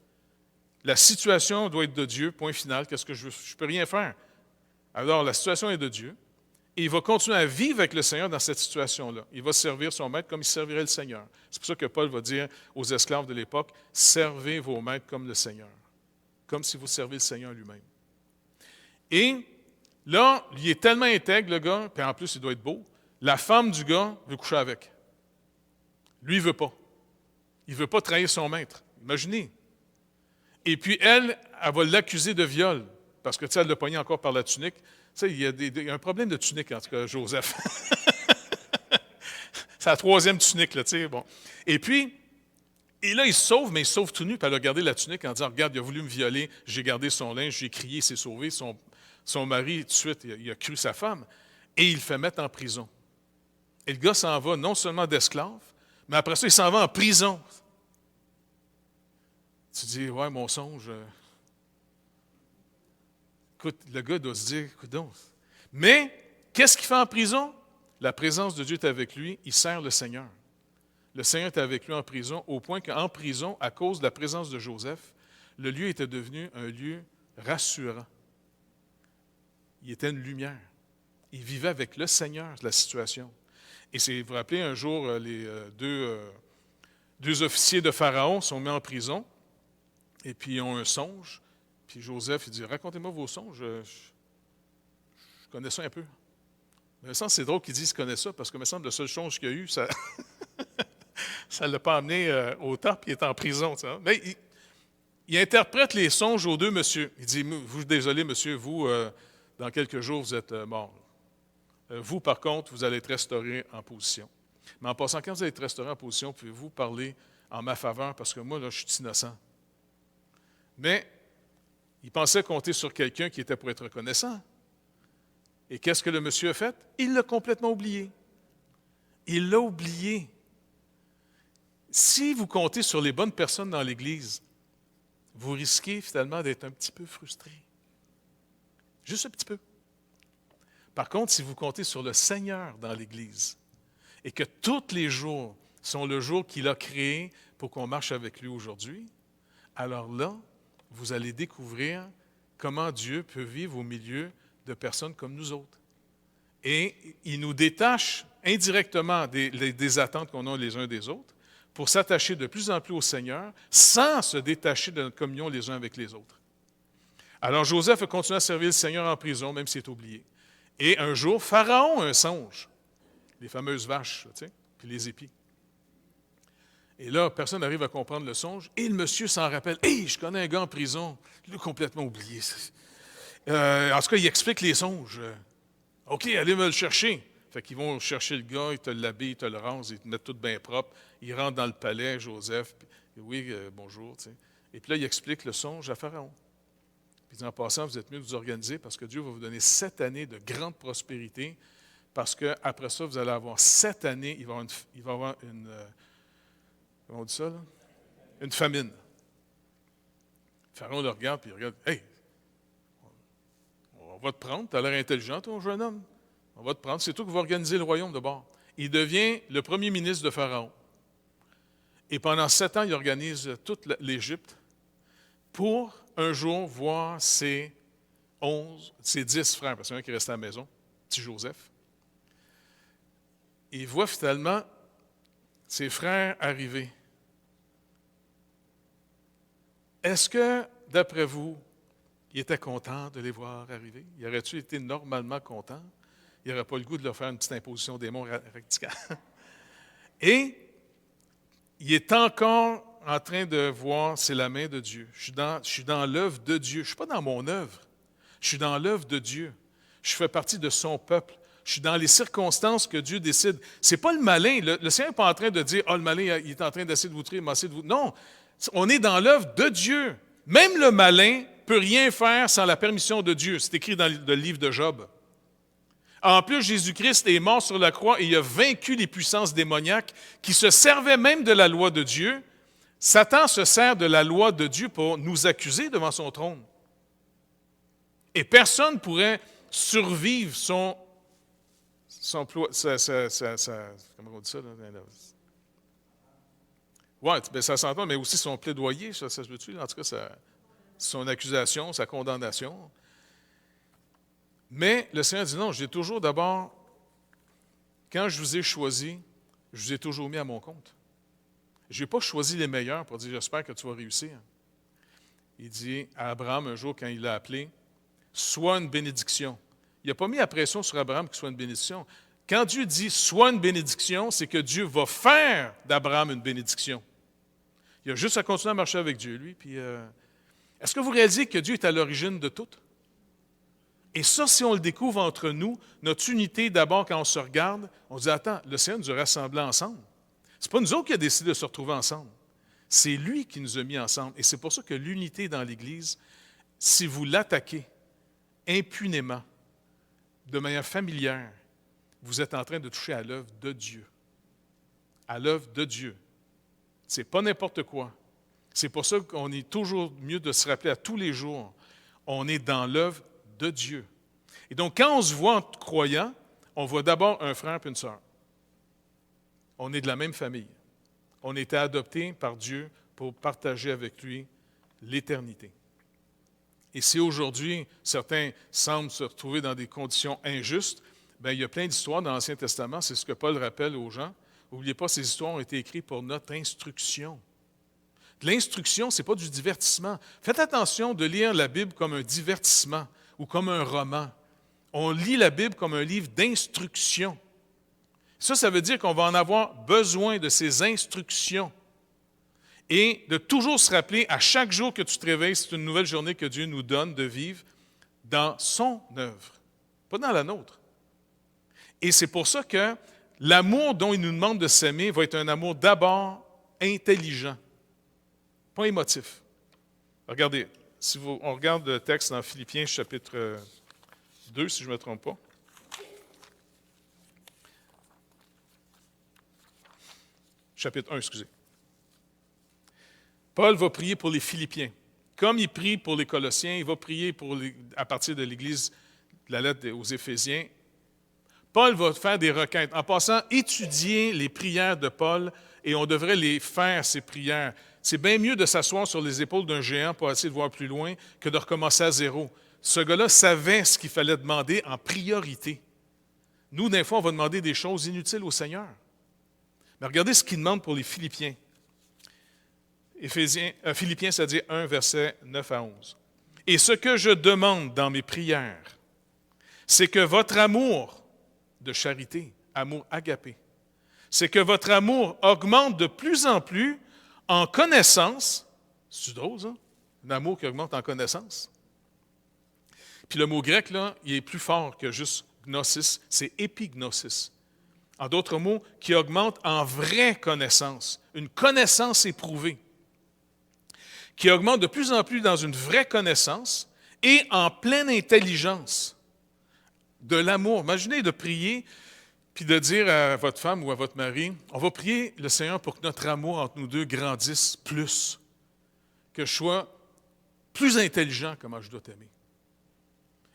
La situation doit être de Dieu, point final. Qu'est-ce que je ne peux rien faire? Alors, la situation est de Dieu. Et il va continuer à vivre avec le Seigneur dans cette situation-là. Il va servir son maître comme il servirait le Seigneur. C'est pour ça que Paul va dire aux esclaves de l'époque, « Servez vos maîtres comme le Seigneur. » Comme si vous servez le Seigneur lui-même. Et là, il est tellement intègre, le gars, puis en plus, il doit être beau. La femme du gars veut coucher avec. Lui, il ne veut pas. Il ne veut pas trahir son maître. Imaginez. Et puis, elle va l'accuser de viol, parce que, tu sais, elle l'a pogné encore par la tunique. Tu sais, il y a un problème de tunique, en tout cas, Joseph. C'est la troisième tunique, là, tu sais, bon. Et puis, et là, il se sauve, mais il se sauve tout nu, puis elle a gardé la tunique en disant, regarde, il a voulu me violer, j'ai gardé son linge, j'ai crié, il s'est sauvé. Son mari, tout de suite, il a cru sa femme, et il le fait mettre en prison. Et le gars s'en va non seulement d'esclave, mais après ça, il s'en va en prison. Tu dis, ouais, mon songe. Écoute, le gars doit se dire, écoute donc. Mais, qu'est-ce qu'il fait en prison? La présence de Dieu est avec lui, il sert le Seigneur. Le Seigneur est avec lui en prison, au point qu'en prison, à cause de la présence de Joseph, le lieu était devenu un lieu rassurant. Il était une lumière. Il vivait avec le Seigneur, la situation. Et vous vous rappelez, un jour, les deux officiers de Pharaon sont mis en prison, et puis ils ont un songe. Puis Joseph, il dit, racontez-moi vos songes, je connais ça un peu. Mais il me semble que c'est drôle qu'ils disent qu'ils connaissent ça, parce que il me semble que le seul songe qu'il y a eu, ça ne l'a pas amené au temps, puis il est en prison. Tu sais. Mais il interprète les songes aux deux monsieur. Il dit, vous, désolé monsieur, vous, dans quelques jours, vous êtes mort. Vous, par contre, vous allez être restauré en position. Mais en passant, quand vous allez être restauré en position, pouvez-vous parler en ma faveur, parce que moi, là, je suis innocent. Mais il pensait compter sur quelqu'un qui était pour être reconnaissant. Et qu'est-ce que le monsieur a fait? Il l'a complètement oublié. Il l'a oublié. Si vous comptez sur les bonnes personnes dans l'Église, vous risquez finalement d'être un petit peu frustré. Juste un petit peu. Par contre, si vous comptez sur le Seigneur dans l'Église et que tous les jours sont le jour qu'il a créé pour qu'on marche avec lui aujourd'hui, alors là, vous allez découvrir comment Dieu peut vivre au milieu de personnes comme nous autres. Et il nous détache indirectement des attentes qu'on a les uns des autres pour s'attacher de plus en plus au Seigneur sans se détacher de notre communion les uns avec les autres. Alors Joseph a continué à servir le Seigneur en prison, même s'il est oublié. Et un jour, Pharaon a un songe, les fameuses vaches, tu sais, puis les épis. Et là, personne n'arrive à comprendre le songe. Et le monsieur s'en rappelle. « Hey, je connais un gars en prison. » Il l'a complètement oublié. En tout cas, il explique les songes. « OK, allez me le chercher. » Fait qu'ils vont chercher le gars, ils te l'habillent, ils te le rasent, ils te mettent tout bien propre. Il rentre dans le palais, Joseph. Puis, oui, bonjour. Tu sais. Et puis là, il explique le songe à Pharaon. Puis il dit, en passant, vous êtes mieux de vous organiser parce que Dieu va vous donner 7 années de grande prospérité. Parce qu'après ça, vous allez avoir 7 années, il va y avoir une comment on dit ça, là? Une famine. Pharaon le regarde, puis il regarde. « Hey, on va te prendre, tu as l'air intelligent, ton jeune homme. On va te prendre, c'est toi qui vas organiser le royaume de bord. » Il devient le premier ministre de Pharaon. Et pendant 7 ans, il organise toute l'Égypte pour un jour voir ses 10 frères, parce qu'il y en a un qui restait à la maison, petit Joseph. Et il voit finalement ses frères arriver. Est-ce que, d'après vous, il était content de les voir arriver? Il aurait-tu été normalement content? Il n'aurait pas le goût de leur faire une petite imposition des monts radicale. Et il est encore en train de voir, c'est la main de Dieu. Je suis dans l'œuvre de Dieu. Je ne suis pas dans mon œuvre. Je suis dans l'œuvre de Dieu. Je fais partie de son peuple. Je suis dans les circonstances que Dieu décide. Ce n'est pas le malin. Le Seigneur n'est pas en train de dire « Ah, le malin, il est en train d'essayer de vous masser de vous. » Non, on est dans l'œuvre de Dieu. Même le malin ne peut rien faire sans la permission de Dieu. C'est écrit dans le livre de Job. En plus, Jésus-Christ est mort sur la croix et il a vaincu les puissances démoniaques qui se servaient même de la loi de Dieu. Satan se sert de la loi de Dieu pour nous accuser devant son trône. Et personne ne pourrait survivre son comment on dit ça? Oui, ça s'entend, mais aussi son plaidoyer, ça se veut-tu? En tout cas, son accusation, sa condamnation. Mais le Seigneur dit non, j'ai toujours d'abord, quand je vous ai choisi, je vous ai toujours mis à mon compte. Je n'ai pas choisi les meilleurs pour dire j'espère que tu vas réussir. Il dit à Abraham un jour quand il l'a appelé, sois une bénédiction. Il n'a pas mis la pression sur Abraham qu'il soit une bénédiction. Quand Dieu dit sois une bénédiction, c'est que Dieu va faire d'Abraham une bénédiction. Il a juste à continuer à marcher avec Dieu, lui. Puis, est-ce que vous réalisez que Dieu est à l'origine de tout? Et ça, si on le découvre entre nous, notre unité, d'abord, quand on se regarde, on se dit, attends, le Seigneur nous a rassemblés ensemble. Ce n'est pas nous autres qui avons décidé de se retrouver ensemble. C'est lui qui nous a mis ensemble. Et c'est pour ça que l'unité dans l'Église, si vous l'attaquez impunément, de manière familière, vous êtes en train de toucher à l'œuvre de Dieu. À l'œuvre de Dieu. Ce n'est pas n'importe quoi. C'est pour ça qu'on est toujours mieux de se rappeler à tous les jours, on est dans l'œuvre de Dieu. Et donc, quand on se voit en croyant, on voit d'abord un frère et une sœur. On est de la même famille. On a été adoptés par Dieu pour partager avec lui l'éternité. Et si aujourd'hui, certains semblent se retrouver dans des conditions injustes, bien, il y a plein d'histoires dans l'Ancien Testament, c'est ce que Paul rappelle aux gens. N'oubliez pas, ces histoires ont été écrites pour notre instruction. L'instruction, ce n'est pas du divertissement. Faites attention de lire la Bible comme un divertissement ou comme un roman. On lit la Bible comme un livre d'instruction. Ça veut dire qu'on va en avoir besoin de ces instructions. Et de toujours se rappeler, à chaque jour que tu te réveilles, c'est une nouvelle journée que Dieu nous donne de vivre dans son œuvre, pas dans la nôtre. Et c'est pour ça que l'amour dont il nous demande de s'aimer va être un amour d'abord intelligent, pas émotif. Regardez, si on regarde le texte dans Philippiens chapitre 2, si je ne me trompe pas. Chapitre 1, excusez. Paul va prier pour les Philippiens. Comme il prie pour les Colossiens, il va prier à partir de l'Église, de la lettre aux Éphésiens, Paul va faire des requêtes. En passant, étudier les prières de Paul et on devrait les faire, ces prières. C'est bien mieux de s'asseoir sur les épaules d'un géant pour essayer de voir plus loin que de recommencer à zéro. Ce gars-là savait ce qu'il fallait demander en priorité. Nous, des fois, on va demander des choses inutiles au Seigneur. Mais regardez ce qu'il demande pour les Philippiens. Philippiens, c'est-à-dire 1, versets 9 à 11. « Et ce que je demande dans mes prières, c'est que votre amour de charité, amour agapé, c'est que votre amour augmente de plus en plus en connaissance. » C'est drôle, ça? Un amour qui augmente en connaissance. Puis le mot grec, là, il est plus fort que juste gnosis, c'est épignosis. En d'autres mots, qui augmente en vraie connaissance, une connaissance éprouvée, qui augmente de plus en plus dans une vraie connaissance et en pleine intelligence de l'amour. Imaginez de prier puis de dire à votre femme ou à votre mari, on va prier le Seigneur pour que notre amour entre nous deux grandisse plus, que je sois plus intelligent comment je dois t'aimer.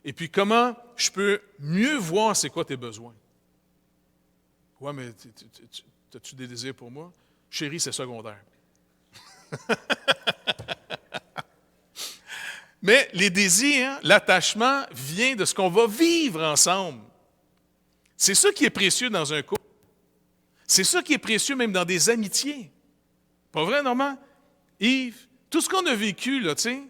Et puis comment je peux mieux voir c'est quoi tes besoins. Ouais, mais as-tu des désirs pour moi? Chérie, c'est secondaire. Mais les désirs, l'attachement vient de ce qu'on va vivre ensemble. C'est ça qui est précieux dans un couple. C'est ça qui est précieux même dans des amitiés. Pas vrai, Normand? Yves, tout ce qu'on a vécu, là, tu sais,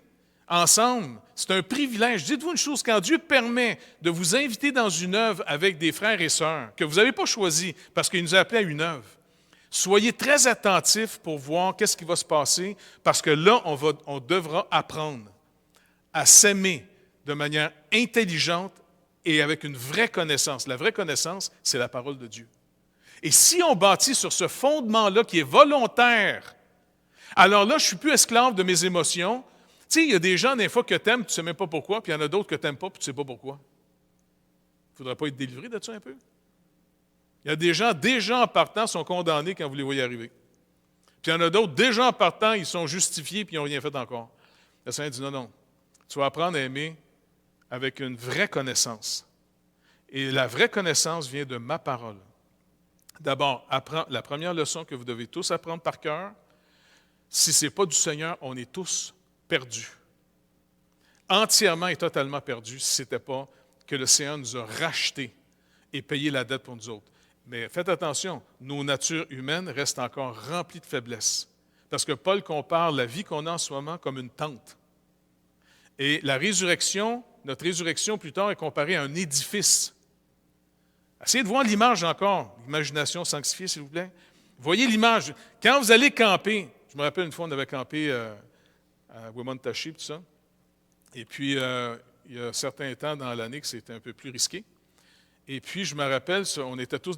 ensemble, c'est un privilège. Dites-vous une chose, quand Dieu permet de vous inviter dans une œuvre avec des frères et sœurs que vous n'avez pas choisi parce qu'il nous a appelés à une œuvre, soyez très attentifs pour voir qu'est-ce qui va se passer parce que là, on devra apprendre à s'aimer de manière intelligente et avec une vraie connaissance. La vraie connaissance, c'est la parole de Dieu. Et si on bâtit sur ce fondement-là qui est volontaire, alors là, je ne suis plus esclave de mes émotions. Tu sais, il y a des gens, des fois, que tu aimes, tu ne sais même pas pourquoi, puis il y en a d'autres que tu n'aimes pas, puis tu ne sais pas pourquoi. Il ne faudrait pas être délivré de ça un peu? Il y a des gens, déjà en partant, sont condamnés quand vous les voyez arriver. Puis il y en a d'autres, déjà en partant, ils sont justifiés, puis ils n'ont rien fait encore. Le Seigneur dit non. Tu vas apprendre à aimer avec une vraie connaissance. Et la vraie connaissance vient de ma parole. D'abord, la première leçon que vous devez tous apprendre par cœur, si ce n'est pas du Seigneur, on est tous perdus. Entièrement et totalement perdus si ce n'était pas que le Seigneur nous a rachetés et payé la dette pour nous autres. Mais faites attention, nos natures humaines restent encore remplies de faiblesses. Parce que Paul compare la vie qu'on a en ce moment comme une tente. Et la résurrection, notre résurrection plus tard est comparée à un édifice. Essayez de voir l'image encore, l'imagination sanctifiée, s'il vous plaît. Voyez l'image. Quand vous allez camper, je me rappelle une fois, on avait campé à Wemontashi, tout ça. Et puis, il y a certains temps dans l'année que c'était un peu plus risqué. Et puis, je me rappelle, on était tous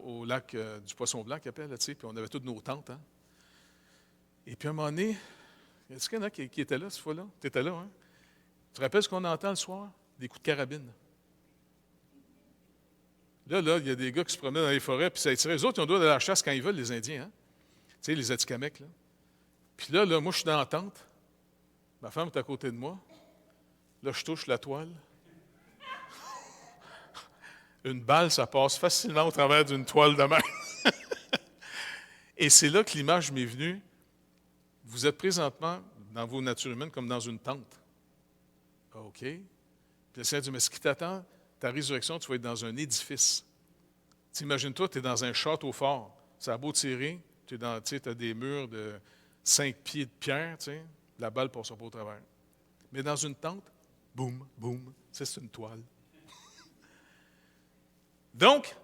au lac du Poisson-Blanc, qu'il appelle, là, tu sais, puis on avait toutes nos tentes. Hein. Et puis, à un moment donné, est-ce qu'il y en a qui étaient là, cette fois-là? Tu étais là, hein? Tu te rappelles ce qu'on entend le soir? Des coups de carabine. Là, il y a des gars qui se promènent dans les forêts, puis ça attire. Les autres, ils ont le droit d'aller à la chasse quand ils veulent, les Indiens, hein? Tu sais, les Atikamekw, là. Puis là, moi, je suis dans la tente. Ma femme est à côté de moi. Là, je touche la toile. Une balle, ça passe facilement au travers d'une toile de mer. Et c'est là que l'image m'est venue. Vous êtes présentement dans vos natures humaines comme dans une tente. OK. Puis le Seigneur dit, mais ce qui t'attend, ta résurrection, tu vas être dans un édifice. Imagine-toi, tu es dans un château fort. Ça a beau tirer, tu as des murs de 5 pieds de pierre, la balle ne passera pas au travers. Mais dans une tente, boum, boum, c'est une toile. Donc,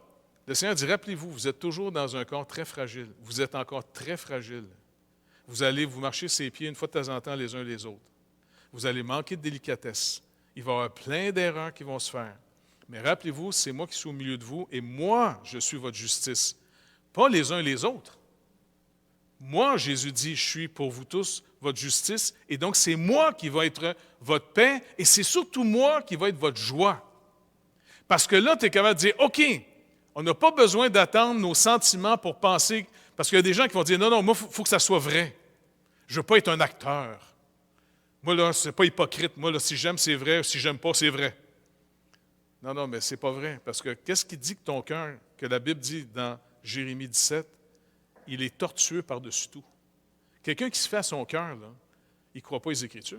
le Seigneur dit, rappelez-vous, vous êtes toujours dans un corps très fragile. Vous êtes encore très fragile. Vous allez vous marcher ses pieds une fois de temps en temps les uns les autres. Vous allez manquer de délicatesse. Il va y avoir plein d'erreurs qui vont se faire. Mais rappelez-vous, c'est moi qui suis au milieu de vous et moi, je suis votre justice. Pas les uns les autres. Moi, Jésus dit, je suis pour vous tous votre justice et donc c'est moi qui va être votre paix et c'est surtout moi qui va être votre joie. Parce que là, tu es capable de dire, OK, on n'a pas besoin d'attendre nos sentiments pour penser, parce qu'il y a des gens qui vont dire, non, moi, il faut que ça soit vrai. Je ne veux pas être un acteur. Moi, là, c'est pas hypocrite. Moi, là, si j'aime, c'est vrai. Si j'aime pas, c'est vrai. Non, non, mais c'est pas vrai. Parce que qu'est-ce qui dit que ton cœur, que la Bible dit dans Jérémie 17, il est tortueux par-dessus tout. Quelqu'un qui se fait à son cœur, là, il ne croit pas les Écritures.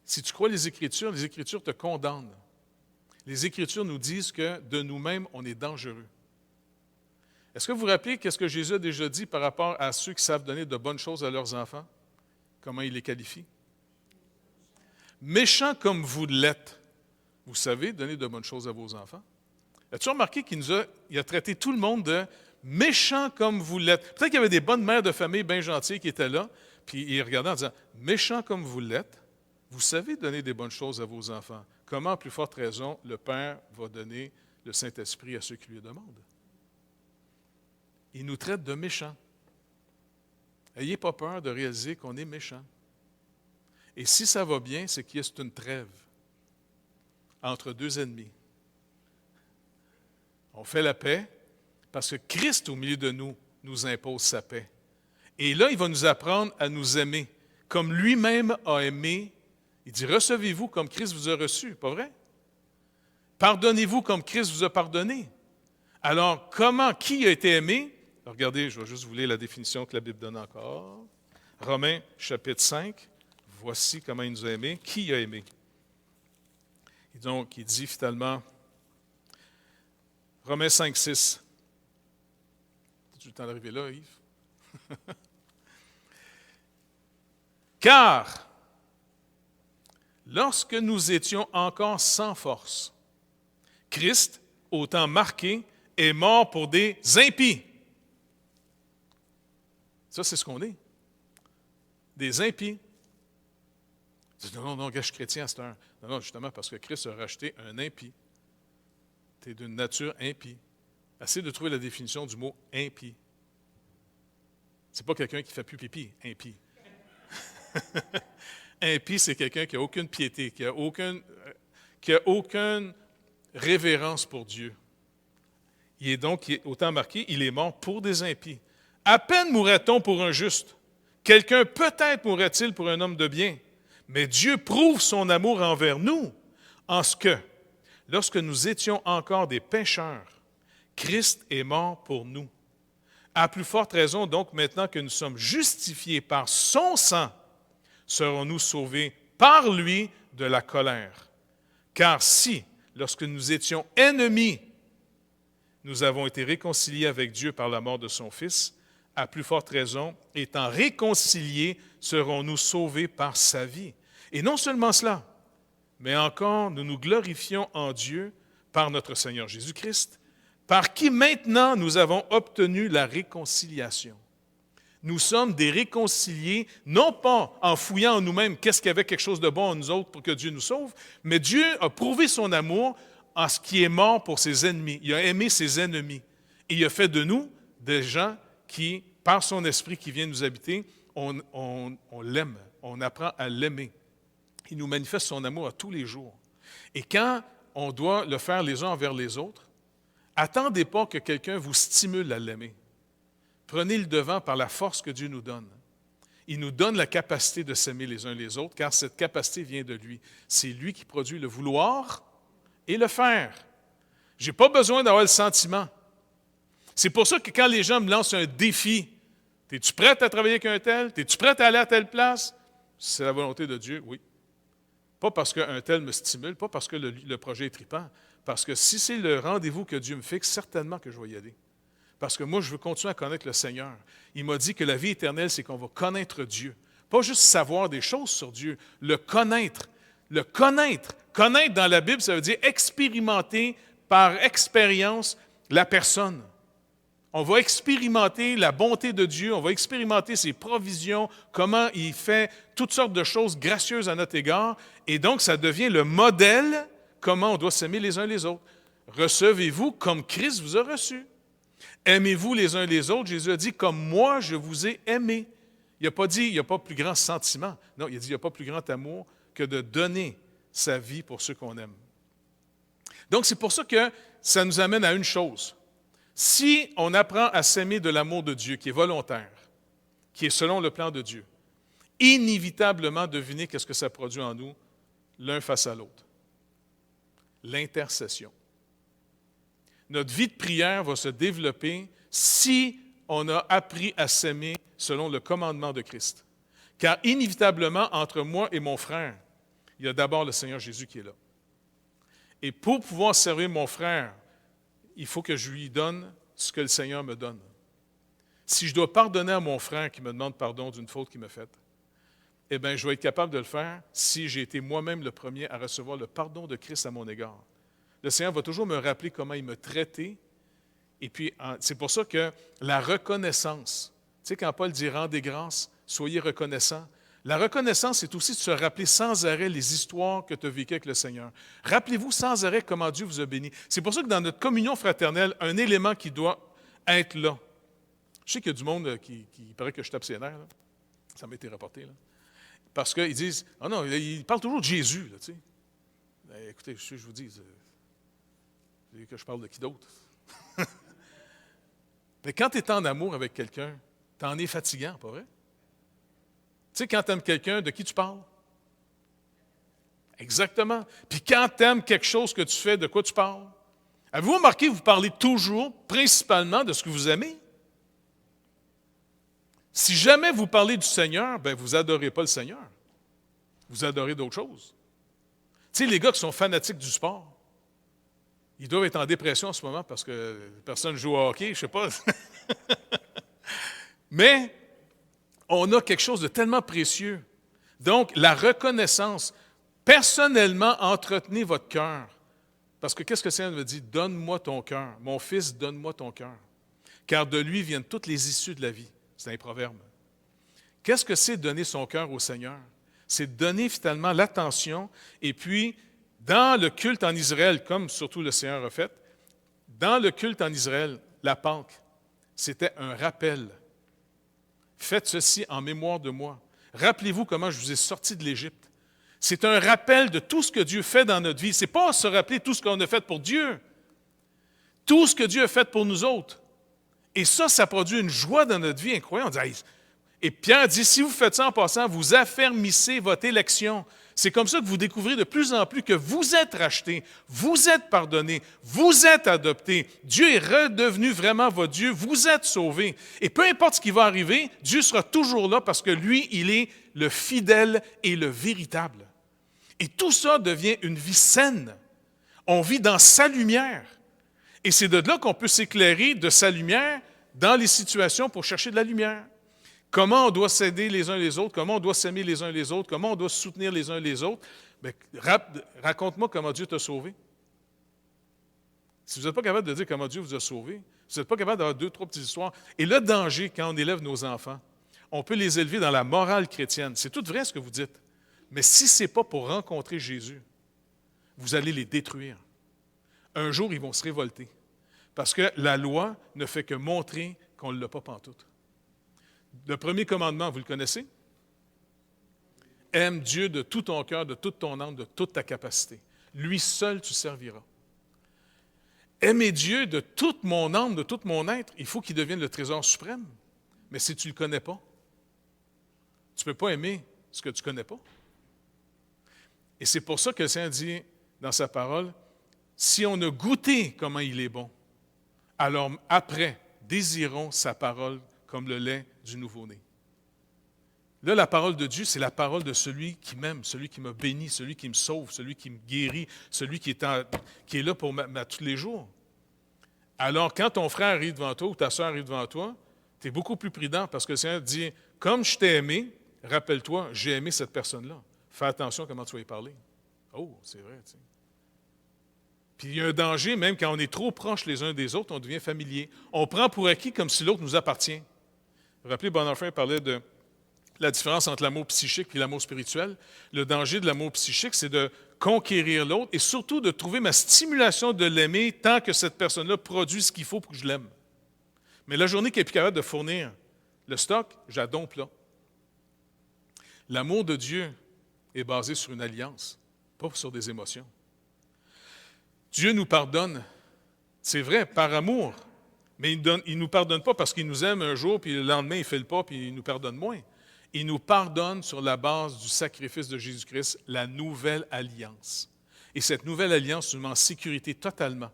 Si tu crois les Écritures te condamnent. Les Écritures nous disent que de nous-mêmes, on est dangereux. Est-ce que vous vous rappelez qu'est-ce que Jésus a déjà dit par rapport à ceux qui savent donner de bonnes choses à leurs enfants? Comment il les qualifie? Méchants comme vous l'êtes, vous savez donner de bonnes choses à vos enfants? As-tu remarqué il a traité tout le monde de méchants comme vous l'êtes? Peut-être qu'il y avait des bonnes mères de famille bien gentilles qui étaient là, puis ils regardaient en disant, méchants comme vous l'êtes, vous savez donner des bonnes choses à vos enfants. Comment, à plus forte raison, le Père va donner le Saint-Esprit à ceux qui lui demandent? Il nous traite de méchants. N'ayez pas peur de réaliser qu'on est méchants. Et si ça va bien, c'est qu'il y a une trêve entre deux ennemis. On fait la paix parce que Christ, au milieu de nous, nous impose sa paix. Et là, il va nous apprendre à nous aimer, comme lui-même a aimé. Il dit, recevez-vous comme Christ vous a reçu, pas vrai? Pardonnez-vous comme Christ vous a pardonné. Alors, qui a été aimé? Alors, regardez, je vais juste vous lire la définition que la Bible donne encore. Romains, chapitre 5. Voici comment il nous a aimés. Qui a aimé? Et donc, il dit finalement, Romains 5, 6. As-tu le temps d'arriver là, Yves? Car, lorsque nous étions encore sans force, Christ, au temps marqué, est mort pour des impies. Ça, c'est ce qu'on est. Des impies. Non, je suis chrétien à cette heure. Non, justement, parce que Christ a racheté un impie. Tu es d'une nature impie. Essayez de trouver la définition du mot impie. C'est pas quelqu'un qui fait plus pipi, impie. Impie, c'est quelqu'un qui n'a aucune piété, qui a aucune révérence pour Dieu. Il est donc, autant marqué, il est mort pour des impies. À peine mourrait-on pour un juste. Quelqu'un peut-être mourrait-il pour un homme de bien. Mais Dieu prouve son amour envers nous en ce que, lorsque nous étions encore des pécheurs, Christ est mort pour nous. À plus forte raison, donc, maintenant que nous sommes justifiés par son sang, serons-nous sauvés par lui de la colère. Car si, lorsque nous étions ennemis, nous avons été réconciliés avec Dieu par la mort de son Fils, à plus forte raison, étant réconciliés, serons-nous sauvés par sa vie. Et non seulement cela, mais encore nous nous glorifions en Dieu par notre Seigneur Jésus-Christ, par qui maintenant nous avons obtenu la réconciliation. Nous sommes des réconciliés, non pas en fouillant en nous-mêmes qu'est-ce qu'il y avait quelque chose de bon en nous autres pour que Dieu nous sauve, mais Dieu a prouvé son amour en ce qui est mort pour ses ennemis. Il a aimé ses ennemis. Et il a fait de nous des gens qui, par son esprit qui vient nous habiter, on l'aime, on apprend à l'aimer. Il nous manifeste son amour à tous les jours. Et quand on doit le faire les uns envers les autres, attendez pas que quelqu'un vous stimule à l'aimer. Prenez le devant par la force que Dieu nous donne. Il nous donne la capacité de s'aimer les uns les autres, car cette capacité vient de lui. C'est lui qui produit le vouloir et le faire. Je n'ai pas besoin d'avoir le sentiment. C'est pour ça que quand les gens me lancent un défi, es-tu prête à travailler avec un tel? Es-tu prête à aller à telle place? C'est la volonté de Dieu, oui. Pas parce qu'un tel me stimule, pas parce que le projet est trippant, parce que si c'est le rendez-vous que Dieu me fixe, certainement que je vais y aller. Parce que moi, je veux continuer à connaître le Seigneur. Il m'a dit que la vie éternelle, c'est qu'on va connaître Dieu. Pas juste savoir des choses sur Dieu, le connaître. Le connaître. Connaître dans la Bible, ça veut dire expérimenter par expérience la personne. On va expérimenter la bonté de Dieu, on va expérimenter ses provisions, comment il fait toutes sortes de choses gracieuses à notre égard. Et donc, ça devient le modèle, comment on doit s'aimer les uns les autres. Recevez-vous comme Christ vous a reçu. Aimez-vous les uns les autres. Jésus a dit, comme moi, je vous ai aimé. Il n'a pas dit, il n'y a pas plus grand sentiment. Non, il a dit, il n'y a pas plus grand amour que de donner sa vie pour ceux qu'on aime. Donc, c'est pour ça que ça nous amène à une chose. Si on apprend à s'aimer de l'amour de Dieu, qui est volontaire, qui est selon le plan de Dieu, inévitablement, devinez qu'est-ce que ça produit en nous, l'un face à l'autre. l'intercession. Notre vie de prière va se développer si on a appris à s'aimer selon le commandement de Christ. Car inévitablement, entre moi et mon frère, il y a d'abord le Seigneur Jésus qui est là. Et pour pouvoir servir mon frère, il faut que je lui donne ce que le Seigneur me donne. Si je dois pardonner à mon frère qui me demande pardon d'une faute qu'il m'a faite, eh bien, je vais être capable de le faire si j'ai été moi-même le premier à recevoir le pardon de Christ à mon égard. Le Seigneur va toujours me rappeler comment il m'a traité. Et puis, c'est pour ça que la reconnaissance, tu sais, quand Paul dit « rendez grâce », soyez reconnaissants. La reconnaissance, c'est aussi de se rappeler sans arrêt les histoires que tu as vécues avec le Seigneur. Rappelez-vous sans arrêt comment Dieu vous a béni. C'est pour ça que dans notre communion fraternelle, un élément qui doit être là. Je sais qu'il y a du monde qui paraît que je tape ses nerfs, là. Ça m'a été rapporté, là. Parce qu'ils disent « Ah non, ils parlent toujours de Jésus, là, tu sais. » Écoutez, je vous dis, que je parle de qui d'autre? Mais quand tu es en amour avec quelqu'un, tu en es fatigant, pas vrai? Tu sais, quand tu aimes quelqu'un, de qui tu parles? Exactement. Puis quand tu aimes quelque chose que tu fais, de quoi tu parles? Avez-vous remarqué que vous parlez toujours, principalement, de ce que vous aimez? Si jamais vous parlez du Seigneur, bien, vous n'adorez pas le Seigneur. Vous adorez d'autres choses. Tu sais, les gars qui sont fanatiques du sport, ils doivent être en dépression en ce moment parce que personne ne joue au hockey, je ne sais pas. Mais on a quelque chose de tellement précieux. Donc, la reconnaissance. Personnellement, entretenez votre cœur. Parce que qu'est-ce que le Seigneur me dit? Donne-moi ton cœur. Mon fils, donne-moi ton cœur. Car de lui viennent toutes les issues de la vie. C'est un proverbe. Qu'est-ce que c'est donner son cœur au Seigneur? C'est donner finalement l'attention. Et puis, dans le culte en Israël, comme surtout le Seigneur a fait, dans le culte en Israël, la Pâque, c'était un rappel. Faites ceci en mémoire de moi. Rappelez-vous comment je vous ai sorti de l'Égypte. C'est un rappel de tout ce que Dieu fait dans notre vie. Ce n'est pas se rappeler tout ce qu'on a fait pour Dieu. Tout ce que Dieu a fait pour nous autres. Et ça produit une joie dans notre vie incroyable. On dit, et Pierre dit, si vous faites ça en passant, vous affermissez votre élection. C'est comme ça que vous découvrez de plus en plus que vous êtes rachetés, vous êtes pardonnés, vous êtes adoptés. Dieu est redevenu vraiment votre Dieu, vous êtes sauvés. Et peu importe ce qui va arriver, Dieu sera toujours là parce que lui, il est le fidèle et le véritable. Et tout ça devient une vie saine. On vit dans sa lumière. Et c'est de là qu'on peut s'éclairer de sa lumière dans les situations pour chercher de la lumière. Comment on doit s'aider les uns les autres, comment on doit s'aimer les uns les autres, comment on doit se soutenir les uns les autres. Bien, raconte-moi comment Dieu t'a sauvé. Si vous n'êtes pas capable de dire comment Dieu vous a sauvé, si vous n'êtes pas capable d'avoir 2, 3 petites histoires. Et le danger, quand on élève nos enfants, on peut les élever dans la morale chrétienne. C'est tout vrai ce que vous dites. Mais si ce n'est pas pour rencontrer Jésus, vous allez les détruire. Un jour, ils vont se révolter. Parce que la loi ne fait que montrer qu'on ne l'a pas pantoute. Le premier commandement, vous le connaissez? Aime Dieu de tout ton cœur, de toute ton âme, de toute ta capacité. Lui seul, tu serviras. Aimer Dieu de toute mon âme, de tout mon être, il faut qu'il devienne le trésor suprême. Mais si tu ne le connais pas, tu ne peux pas aimer ce que tu ne connais pas. Et c'est pour ça que le Seigneur dit dans sa parole, si on a goûté comment il est bon, alors après, désirons sa parole comme le lait du nouveau-né. Là, la parole de Dieu, c'est la parole de celui qui m'aime, celui qui m'a béni, celui qui me sauve, celui qui me guérit, celui qui est là pour tous les jours. Alors, quand ton frère arrive devant toi ou ta soeur arrive devant toi, tu es beaucoup plus prudent parce que le Seigneur dit, comme je t'ai aimé, rappelle-toi, j'ai aimé cette personne-là. Fais attention à comment tu vas y parler. Oh, c'est vrai, tu sais. Puis il y a un danger, même quand on est trop proches les uns des autres, on devient familier. On prend pour acquis comme si l'autre nous appartient. Vous vous rappelez, Bonhoeffer parlait de la différence entre l'amour psychique et l'amour spirituel. Le danger de l'amour psychique, c'est de conquérir l'autre et surtout de trouver ma stimulation de l'aimer tant que cette personne-là produit ce qu'il faut pour que je l'aime. Mais la journée qui est plus capable de fournir le stock, j'adompe là. L'amour de Dieu est basé sur une alliance, pas sur des émotions. Dieu nous pardonne, c'est vrai, par amour, mais il ne nous pardonne pas parce qu'il nous aime un jour, puis le lendemain, il ne fait le pas, puis il nous pardonne moins. Il nous pardonne sur la base du sacrifice de Jésus-Christ, la nouvelle alliance. Et cette nouvelle alliance nous met en sécurité totalement.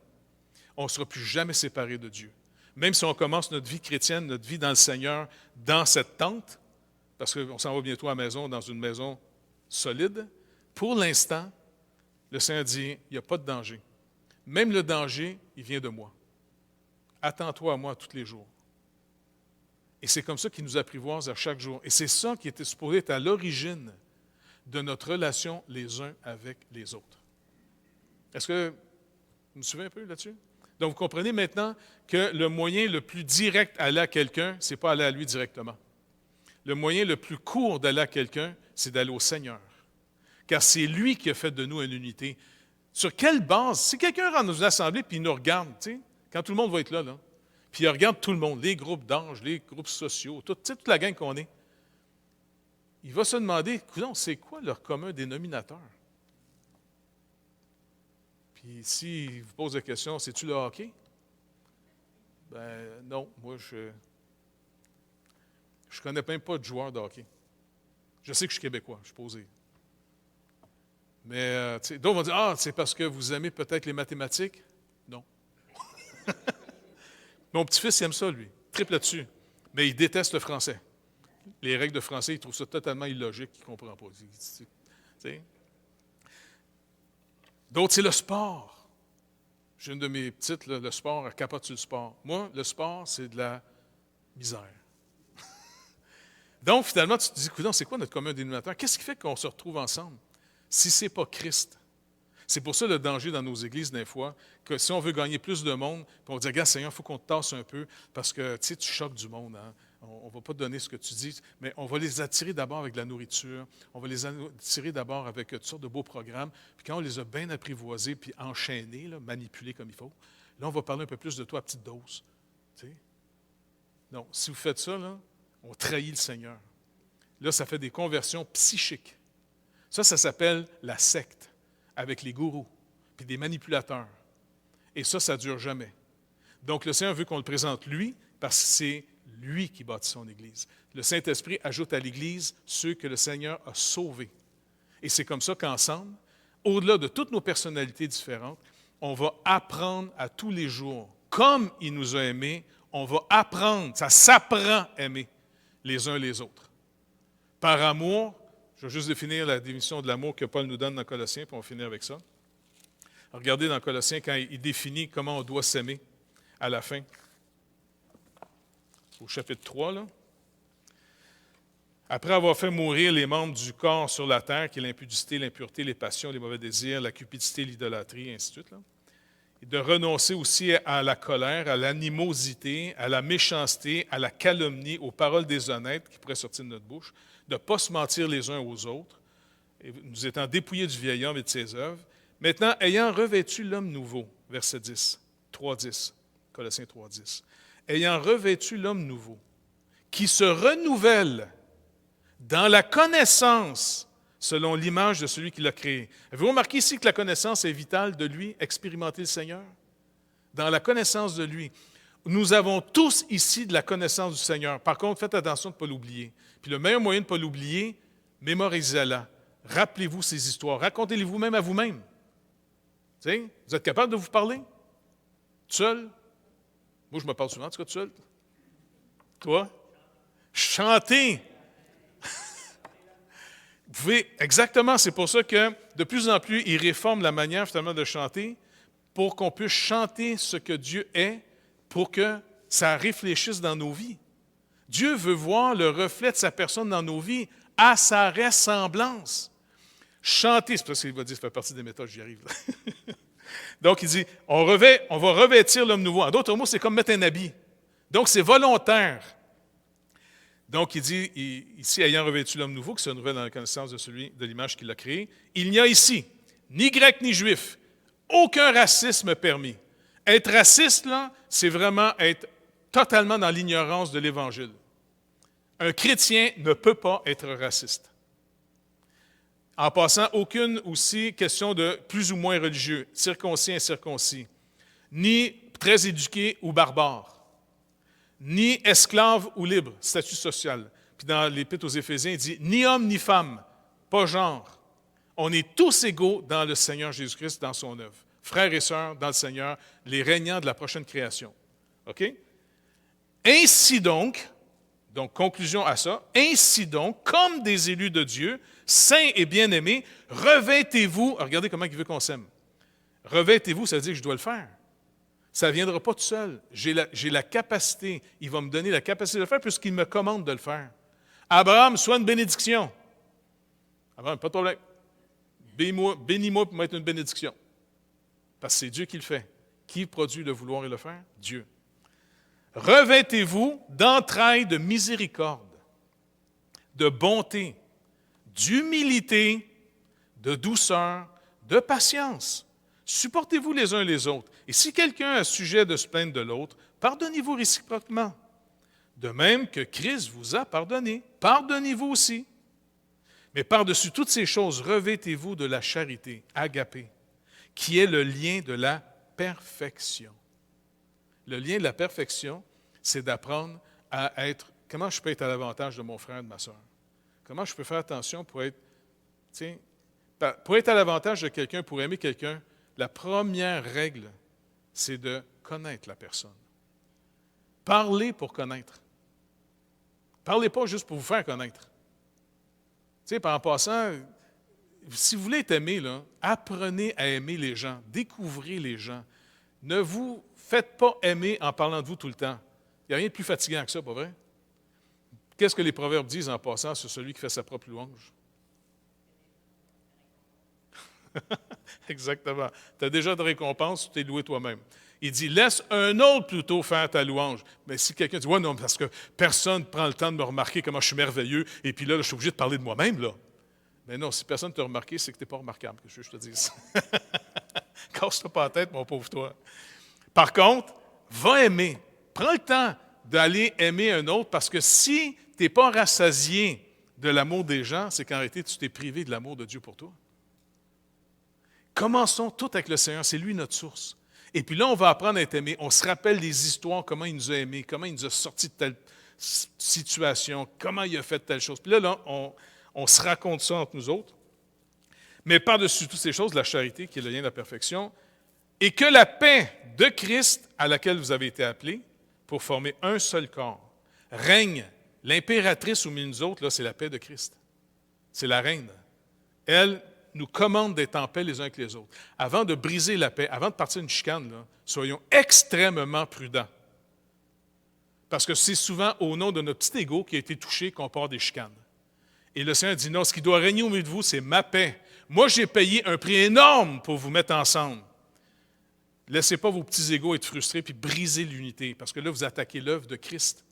On ne sera plus jamais séparés de Dieu. Même si on commence notre vie chrétienne, notre vie dans le Seigneur, dans cette tente, parce qu'on s'en va bientôt à la maison, dans une maison solide, pour l'instant, le Seigneur dit, il n'y a pas de danger. Même le danger, il vient de moi. Attends-toi à moi tous les jours. Et c'est comme ça qu'il nous apprivoise à chaque jour. Et c'est ça qui était supposé être à l'origine de notre relation les uns avec les autres. Est-ce que vous me suivez un peu là-dessus? Donc, vous comprenez maintenant que le moyen le plus direct d'aller à quelqu'un, ce n'est pas aller à lui directement. Le moyen le plus court d'aller à quelqu'un, c'est d'aller au Seigneur. Car c'est lui qui a fait de nous une unité. Sur quelle base? Si quelqu'un rentre dans une assemblée et il nous regarde, quand tout le monde va être là, puis il regarde tout le monde, les groupes d'âge, les groupes sociaux, toute la gang qu'on est, il va se demander, coudonc, c'est quoi leur commun dénominateur? Puis s'il vous pose la question, c'est-tu le hockey? Ben non, moi je connais même pas de joueur de hockey. Je sais que je suis québécois, je suis posé. Mais d'autres vont dire, ah, c'est parce que vous aimez peut-être les mathématiques? Non. Mon petit-fils, il aime ça, lui. Triple là-dessus. Mais il déteste le français. Les règles de français, il trouve ça totalement illogique, il ne comprend pas. D'autres, c'est le sport. J'ai une de mes petites, le sport, elle capote sur le sport. Moi, le sport, c'est de la misère. Donc, finalement, tu te dis, coudonc, c'est quoi notre commun dénominateur? Qu'est-ce qui fait qu'on se retrouve ensemble? Si ce n'est pas Christ. C'est pour ça le danger dans nos églises, des fois, que si on veut gagner plus de monde, puis on dit, regarde, Seigneur, il faut qu'on te tasse un peu, parce que tu choques du monde. Hein? On ne va pas te donner ce que tu dis, mais on va les attirer d'abord avec de la nourriture, on va les attirer d'abord avec toutes sortes de beaux programmes, puis quand on les a bien apprivoisés, puis enchaînés, là, manipulés comme il faut, là, on va parler un peu plus de toi à petite dose. T'sais? Donc, si vous faites ça, là, on trahit le Seigneur. Là, ça fait des conversions psychiques. Ça s'appelle la secte, avec les gourous, puis des manipulateurs. Et ça ne dure jamais. Donc, le Seigneur veut qu'on le présente lui, parce que c'est lui qui bâtit son Église. Le Saint-Esprit ajoute à l'Église ceux que le Seigneur a sauvés. Et c'est comme ça qu'ensemble, au-delà de toutes nos personnalités différentes, on va apprendre à tous les jours, comme il nous a aimés, on va apprendre, ça s'apprend à aimer les uns les autres. Par amour, je vais juste définir la définition de l'amour que Paul nous donne dans Colossiens, puis on va finir avec ça. Regardez dans Colossiens quand il définit comment on doit s'aimer à la fin. Au chapitre 3, là. Après avoir fait mourir les membres du corps sur la terre, qui est l'impudicité, l'impureté, les passions, les mauvais désirs, la cupidité, l'idolâtrie, et ainsi de suite, là. Et de renoncer aussi à la colère, à l'animosité, à la méchanceté, à la calomnie, aux paroles déshonnêtes qui pourraient sortir de notre bouche, de ne pas se mentir les uns aux autres, et nous étant dépouillés du vieil homme et de ses œuvres. Maintenant, ayant revêtu l'homme nouveau, verset 10, 3.10, Colossiens 3.10, ayant revêtu l'homme nouveau, qui se renouvelle dans la connaissance selon l'image de celui qui l'a créé. Avez-vous remarqué ici que la connaissance est vitale de lui, expérimenter le Seigneur? Dans la connaissance de lui. Nous avons tous ici de la connaissance du Seigneur. Par contre, faites attention de ne pas l'oublier. Puis le meilleur moyen de ne pas l'oublier, mémorisez-la. Rappelez-vous ces histoires. Racontez-les vous-même à vous-même. T'sais, vous êtes capable de vous parler? Tout seul? Moi, je me parle souvent, en tout cas, tout seul. Toi? Chantez! Vous pouvez, exactement, c'est pour ça que de plus en plus, il réforme la manière finalement de chanter pour qu'on puisse chanter ce que Dieu est, pour que ça réfléchisse dans nos vies. Dieu veut voir le reflet de sa personne dans nos vies à sa ressemblance. Chanter, c'est parce qu'il va dire, ça fait partie des méthodes, j'y arrive. Donc, il dit, on va revêtir l'homme nouveau. En d'autres mots, c'est comme mettre un habit. Donc, c'est volontaire. Donc, il dit, ici, ayant revêtu l'homme nouveau, qui se renouvelle dans la connaissance de l'image qu'il a créée, il n'y a ici ni grec ni juif, aucun racisme permis. Être raciste, là, c'est vraiment être totalement dans l'ignorance de l'Évangile. Un chrétien ne peut pas être raciste. En passant, aucune aussi question de plus ou moins religieux, circoncis, incirconcis, ni très éduqué ou barbare, ni esclave ou libre, statut social. Puis dans l'Épître aux Éphésiens, il dit ni homme ni femme, pas genre. On est tous égaux dans le Seigneur Jésus-Christ, dans son œuvre. Frères et sœurs dans le Seigneur, les régnants de la prochaine création. OK? Ainsi donc, conclusion à ça, ainsi donc, comme des élus de Dieu, saints et bien-aimés, revêtez-vous, regardez comment il veut qu'on s'aime. Revêtez-vous, ça veut dire que je dois le faire. Ça ne viendra pas tout seul. J'ai la capacité, il va me donner la capacité de le faire puisqu'il me commande de le faire. Abraham, sois une bénédiction. Abraham, pas de problème. Bénis-moi pour m'être une bénédiction. Parce que c'est Dieu qui le fait. Qui produit le vouloir et le faire? Dieu. Revêtez-vous d'entrailles de miséricorde, de bonté, d'humilité, de douceur, de patience. Supportez-vous les uns les autres. Et si quelqu'un a sujet de se plaindre de l'autre, pardonnez-vous réciproquement. De même que Christ vous a pardonné, pardonnez-vous aussi. Mais par-dessus toutes ces choses, revêtez-vous de la charité, agapé, qui est le lien de la perfection. Le lien de la perfection, c'est d'apprendre à être, comment je peux être à l'avantage de mon frère et de ma soeur? Comment je peux faire attention pour être à l'avantage de quelqu'un, pour aimer quelqu'un? La première règle, c'est de connaître la personne. Parlez pour connaître. Parlez pas juste pour vous faire connaître. En passant, si vous voulez être aimé, là, apprenez à aimer les gens, découvrez les gens. Ne vous faites pas aimer en parlant de vous tout le temps. Il n'y a rien de plus fatigant que ça, pas vrai? Qu'est-ce que les proverbes disent en passant sur celui qui fait sa propre louange? Exactement. Tu as déjà de récompense, tu t'es loué toi-même. Il dit, laisse un autre plutôt faire ta louange. Mais si quelqu'un dit, ouais, non, parce que personne ne prend le temps de me remarquer comment je suis merveilleux, et puis là, je suis obligé de parler de moi-même, là. Mais non, si personne ne t'a remarqué, c'est que tu n'es pas remarquable, que je te dise. Casse-toi pas la tête, mon pauvre toi. Par contre, va aimer. Prends le temps d'aller aimer un autre, parce que si tu n'es pas rassasié de l'amour des gens, c'est qu'en réalité, tu t'es privé de l'amour de Dieu pour toi. Commençons tout avec le Seigneur, c'est lui notre source. Et puis là, on va apprendre à être aimé. On se rappelle des histoires, comment il nous a aimés, comment il nous a sortis de telle situation, comment il a fait telle chose. Puis là on se raconte ça entre nous autres. Mais par-dessus toutes ces choses, la charité, qui est le lien de la perfection, et que la paix de Christ, à laquelle vous avez été appelés, pour former un seul corps, règne. L'impératrice au milieu de nous autres, là, c'est la paix de Christ. C'est la reine. Elle nous commande d'être en paix les uns avec les autres. Avant de briser la paix, avant de partir d'une chicane, là, soyons extrêmement prudents. Parce que c'est souvent au nom de notre petit ego qui a été touché qu'on part des chicanes. Et le Seigneur dit, non, ce qui doit régner au milieu de vous, c'est ma paix. Moi, j'ai payé un prix énorme pour vous mettre ensemble. Laissez pas vos petits égos être frustrés puis briser l'unité, parce que là, vous attaquez l'œuvre de Christ.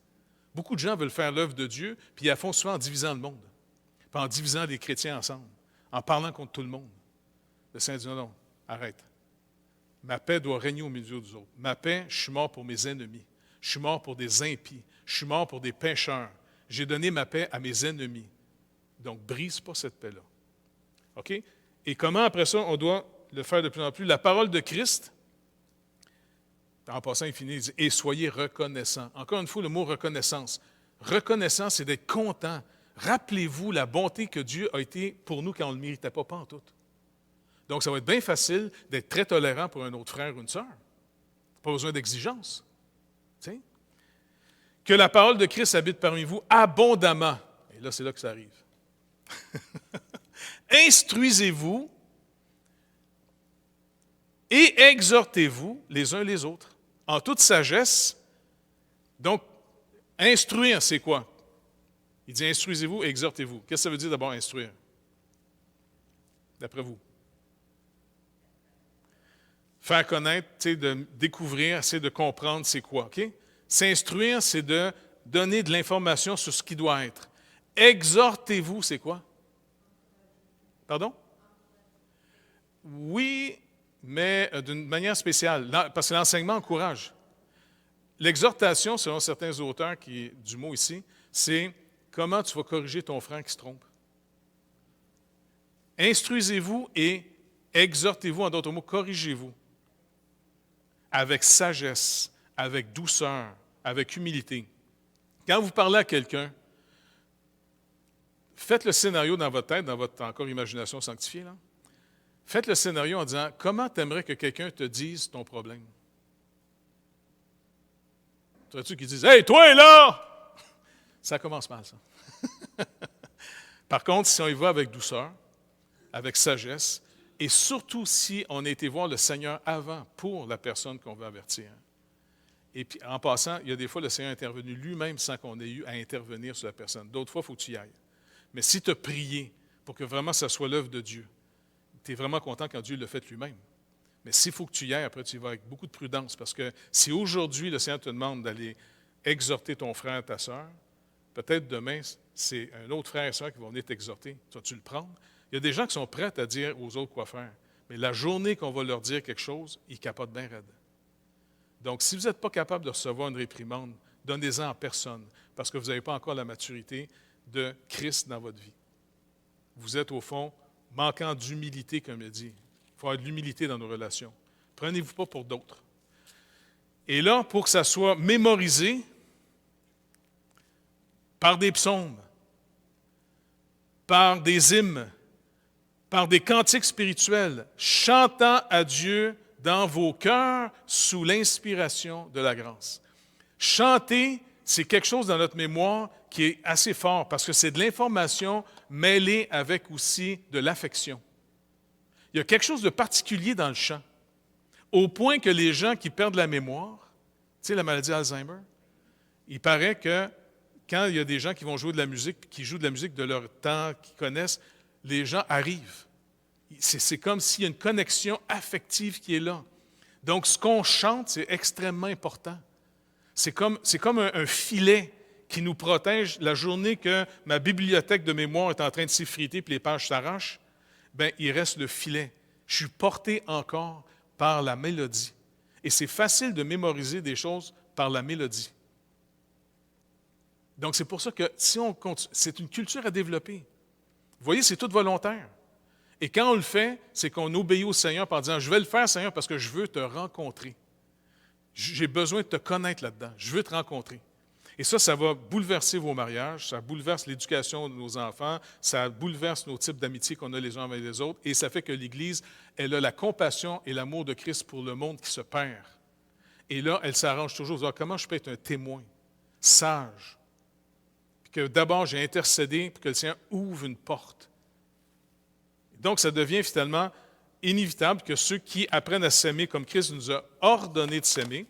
Beaucoup de gens veulent faire l'œuvre de Dieu, puis ils la font souvent en divisant le monde, puis en divisant les chrétiens ensemble, en parlant contre tout le monde. Le Seigneur dit, non, arrête. Ma paix doit régner au milieu des autres. Ma paix, je suis mort pour mes ennemis. Je suis mort pour des impies. Je suis mort pour des pécheurs. J'ai donné ma paix à mes ennemis. Donc, brise pas cette paix-là. OK? Et comment, après ça, on doit le faire de plus en plus? La parole de Christ, en passant, il finit, il dit, et soyez reconnaissants. Encore une fois, le mot reconnaissance. Reconnaissance, c'est d'être content. Rappelez-vous la bonté que Dieu a été pour nous quand on ne le méritait pas en tout. Donc, ça va être bien facile d'être très tolérant pour un autre frère ou une sœur. Pas besoin d'exigence. T'sais? Que la parole de Christ habite parmi vous abondamment. Et là, c'est là que ça arrive. Instruisez-vous et exhortez-vous les uns les autres en toute sagesse. Donc, instruire, c'est quoi? Il dit instruisez-vous et exhortez-vous. Qu'est-ce que ça veut dire d'abord instruire? D'après vous? Faire connaître, de découvrir, c'est de comprendre c'est quoi. OK? S'instruire, c'est de donner de l'information sur ce qui doit être. Exhortez-vous, c'est quoi? Pardon? Oui, mais d'une manière spéciale, parce que l'enseignement encourage. L'exhortation, selon certains auteurs du mot ici, c'est comment tu vas corriger ton frère qui se trompe. Instruisez-vous et exhortez-vous, en d'autres mots, corrigez-vous. Avec sagesse, avec douceur, avec humilité. Quand vous parlez à quelqu'un, faites le scénario dans votre tête, dans votre encore imagination sanctifiée, là. Faites le scénario en disant, comment tu aimerais que quelqu'un te dise ton problème? Voudrais-tu qu'il dise, « Hey, toi là! » Ça commence mal, ça. Par contre, si on y va avec douceur, avec sagesse, et surtout si on a été voir le Seigneur avant pour la personne qu'on veut avertir. Et puis, en passant, il y a des fois, le Seigneur est intervenu lui-même sans qu'on ait eu à intervenir sur la personne. D'autres fois, il faut que tu y ailles. Mais si tu as prié pour que vraiment ça soit l'œuvre de Dieu, tu es vraiment content quand Dieu le fait lui-même. Mais s'il faut que tu y ailles, après, tu y vas avec beaucoup de prudence. Parce que si aujourd'hui, le Seigneur te demande d'aller exhorter ton frère, ta sœur, peut-être demain, c'est un autre frère et sœur qui vont venir t'exhorter. Tu vas-tu le prendre? Il y a des gens qui sont prêts à dire aux autres quoi faire. Mais la journée qu'on va leur dire quelque chose, ils capotent bien raide. Donc, si vous n'êtes pas capable de recevoir une réprimande, donnez-en à personne, parce que vous n'avez pas encore la maturité de Christ dans votre vie. Vous êtes, au fond, manquant d'humilité, comme il dit. Il faut avoir de l'humilité dans nos relations. Prenez-vous pas pour d'autres. Et là, pour que ça soit mémorisé par des psaumes, par des hymnes, par des cantiques spirituels, chantant à Dieu dans vos cœurs sous l'inspiration de la grâce. Chanter, c'est quelque chose dans notre mémoire qui est assez fort parce que c'est de l'information mêlée avec aussi de l'affection. Il y a quelque chose de particulier dans le chant, au point que les gens qui perdent la mémoire, tu sais, la maladie d'Alzheimer, il paraît que quand il y a des gens qui vont jouer de la musique, qui jouent de la musique de leur temps, qui connaissent, les gens arrivent. C'est comme s'il y a une connexion affective qui est là. Donc, ce qu'on chante, c'est extrêmement important. C'est comme un filet qui nous protège la journée que ma bibliothèque de mémoire est en train de s'effriter et les pages s'arrachent. Bien, il reste le filet. Je suis porté encore par la mélodie. Et c'est facile de mémoriser des choses par la mélodie. Donc, c'est pour ça que si on continue, c'est une culture à développer. Vous voyez, c'est tout volontaire. Et quand on le fait, c'est qu'on obéit au Seigneur en disant, je vais le faire, Seigneur, parce que je veux te rencontrer. J'ai besoin de te connaître là-dedans. Je veux te rencontrer. Et ça va bouleverser vos mariages, ça bouleverse l'éducation de nos enfants, ça bouleverse nos types d'amitié qu'on a les uns avec les autres, et ça fait que l'Église, elle a la compassion et l'amour de Christ pour le monde qui se perd. Et là, elle s'arrange toujours. Dire, comment je peux être un témoin sage? Puis que d'abord, j'ai intercédé pour que le Seigneur ouvre une porte. Donc, ça devient finalement inévitable que ceux qui apprennent à s'aimer comme Christ nous a ordonné de s'aimer,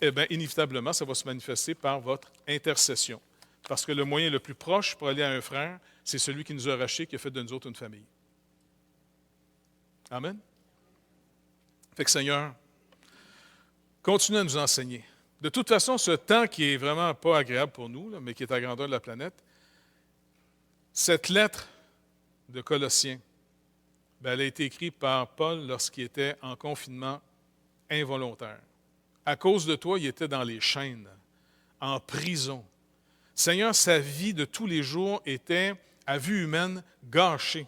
eh bien, inévitablement, ça va se manifester par votre intercession. Parce que le moyen le plus proche pour aller à un frère, c'est celui qui nous a rachetés, qui a fait de nous autres une famille. Amen. Fait que Seigneur, continue à nous enseigner. De toute façon, ce temps qui est vraiment pas agréable pour nous, là, mais qui est à la grandeur de la planète, cette lettre de Colossiens, bien, elle a été écrite par Paul lorsqu'il était en confinement involontaire. À cause de toi, il était dans les chaînes, en prison. Seigneur, sa vie de tous les jours était, à vue humaine, gâchée.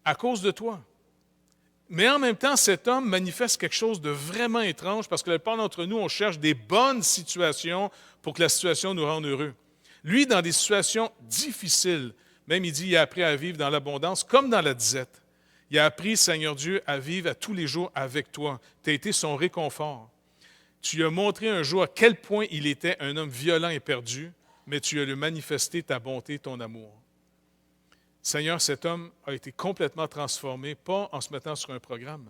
À cause de toi. Mais en même temps, cet homme manifeste quelque chose de vraiment étrange parce que la plupart d'entre nous, on cherche des bonnes situations pour que la situation nous rende heureux. Lui, dans des situations difficiles, même il dit, il a appris à vivre dans l'abondance comme dans la disette. Il a appris, Seigneur Dieu, à vivre à tous les jours avec toi. Tu as été son réconfort. Tu lui as montré un jour à quel point il était un homme violent et perdu, mais tu as lui manifesté ta bonté, ton amour. Seigneur, cet homme a été complètement transformé, pas en se mettant sur un programme,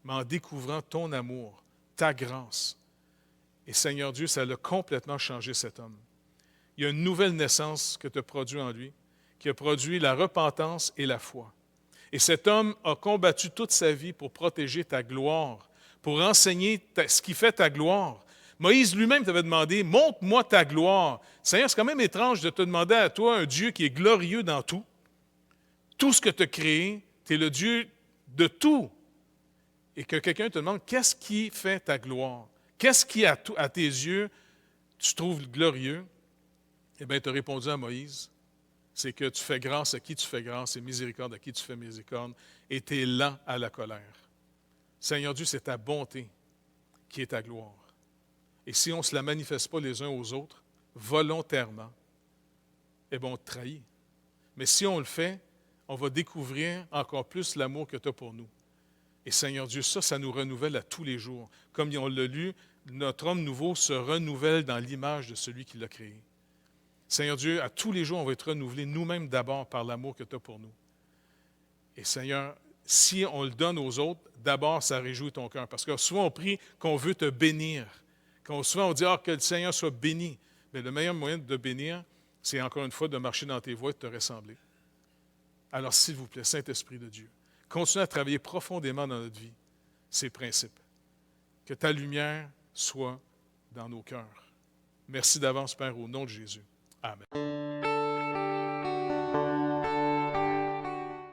mais en découvrant ton amour, ta grâce. Et Seigneur Dieu, ça l'a complètement changé, cet homme. Il y a une nouvelle naissance que tu as produit en lui, qui a produit la repentance et la foi. Et cet homme a combattu toute sa vie pour protéger ta gloire, pour enseigner ce qui fait ta gloire. Moïse lui-même t'avait demandé, montre-moi ta gloire. Seigneur, c'est quand même étrange de te demander à toi, un Dieu qui est glorieux dans tout. Tout ce que tu as créé, tu es le Dieu de tout. Et que quelqu'un te demande, qu'est-ce qui fait ta gloire? Qu'est-ce qui, à tes yeux, tu trouves glorieux? Eh bien, tu as répondu à Moïse, c'est que tu fais grâce à qui tu fais grâce et miséricorde à qui tu fais miséricorde, et tu es lent à la colère. Seigneur Dieu, c'est ta bonté qui est ta gloire. Et si on ne se la manifeste pas les uns aux autres, volontairement, eh bien, on te trahit. Mais si on le fait, on va découvrir encore plus l'amour que tu as pour nous. Et Seigneur Dieu, ça nous renouvelle à tous les jours. Comme on l'a lu, notre homme nouveau se renouvelle dans l'image de celui qui l'a créé. Seigneur Dieu, à tous les jours, on va être renouvelés nous-mêmes d'abord par l'amour que tu as pour nous. Et Seigneur, si on le donne aux autres, d'abord, ça réjouit ton cœur. Parce que souvent, on prie qu'on veut te bénir. Souvent, on dit que le Seigneur soit béni. Mais le meilleur moyen de te bénir, c'est encore une fois de marcher dans tes voies et de te ressembler. Alors, s'il vous plaît, Saint-Esprit de Dieu, continue à travailler profondément dans notre vie ces principes. Que ta lumière soit dans nos cœurs. Merci d'avance, Père, au nom de Jésus. Amen.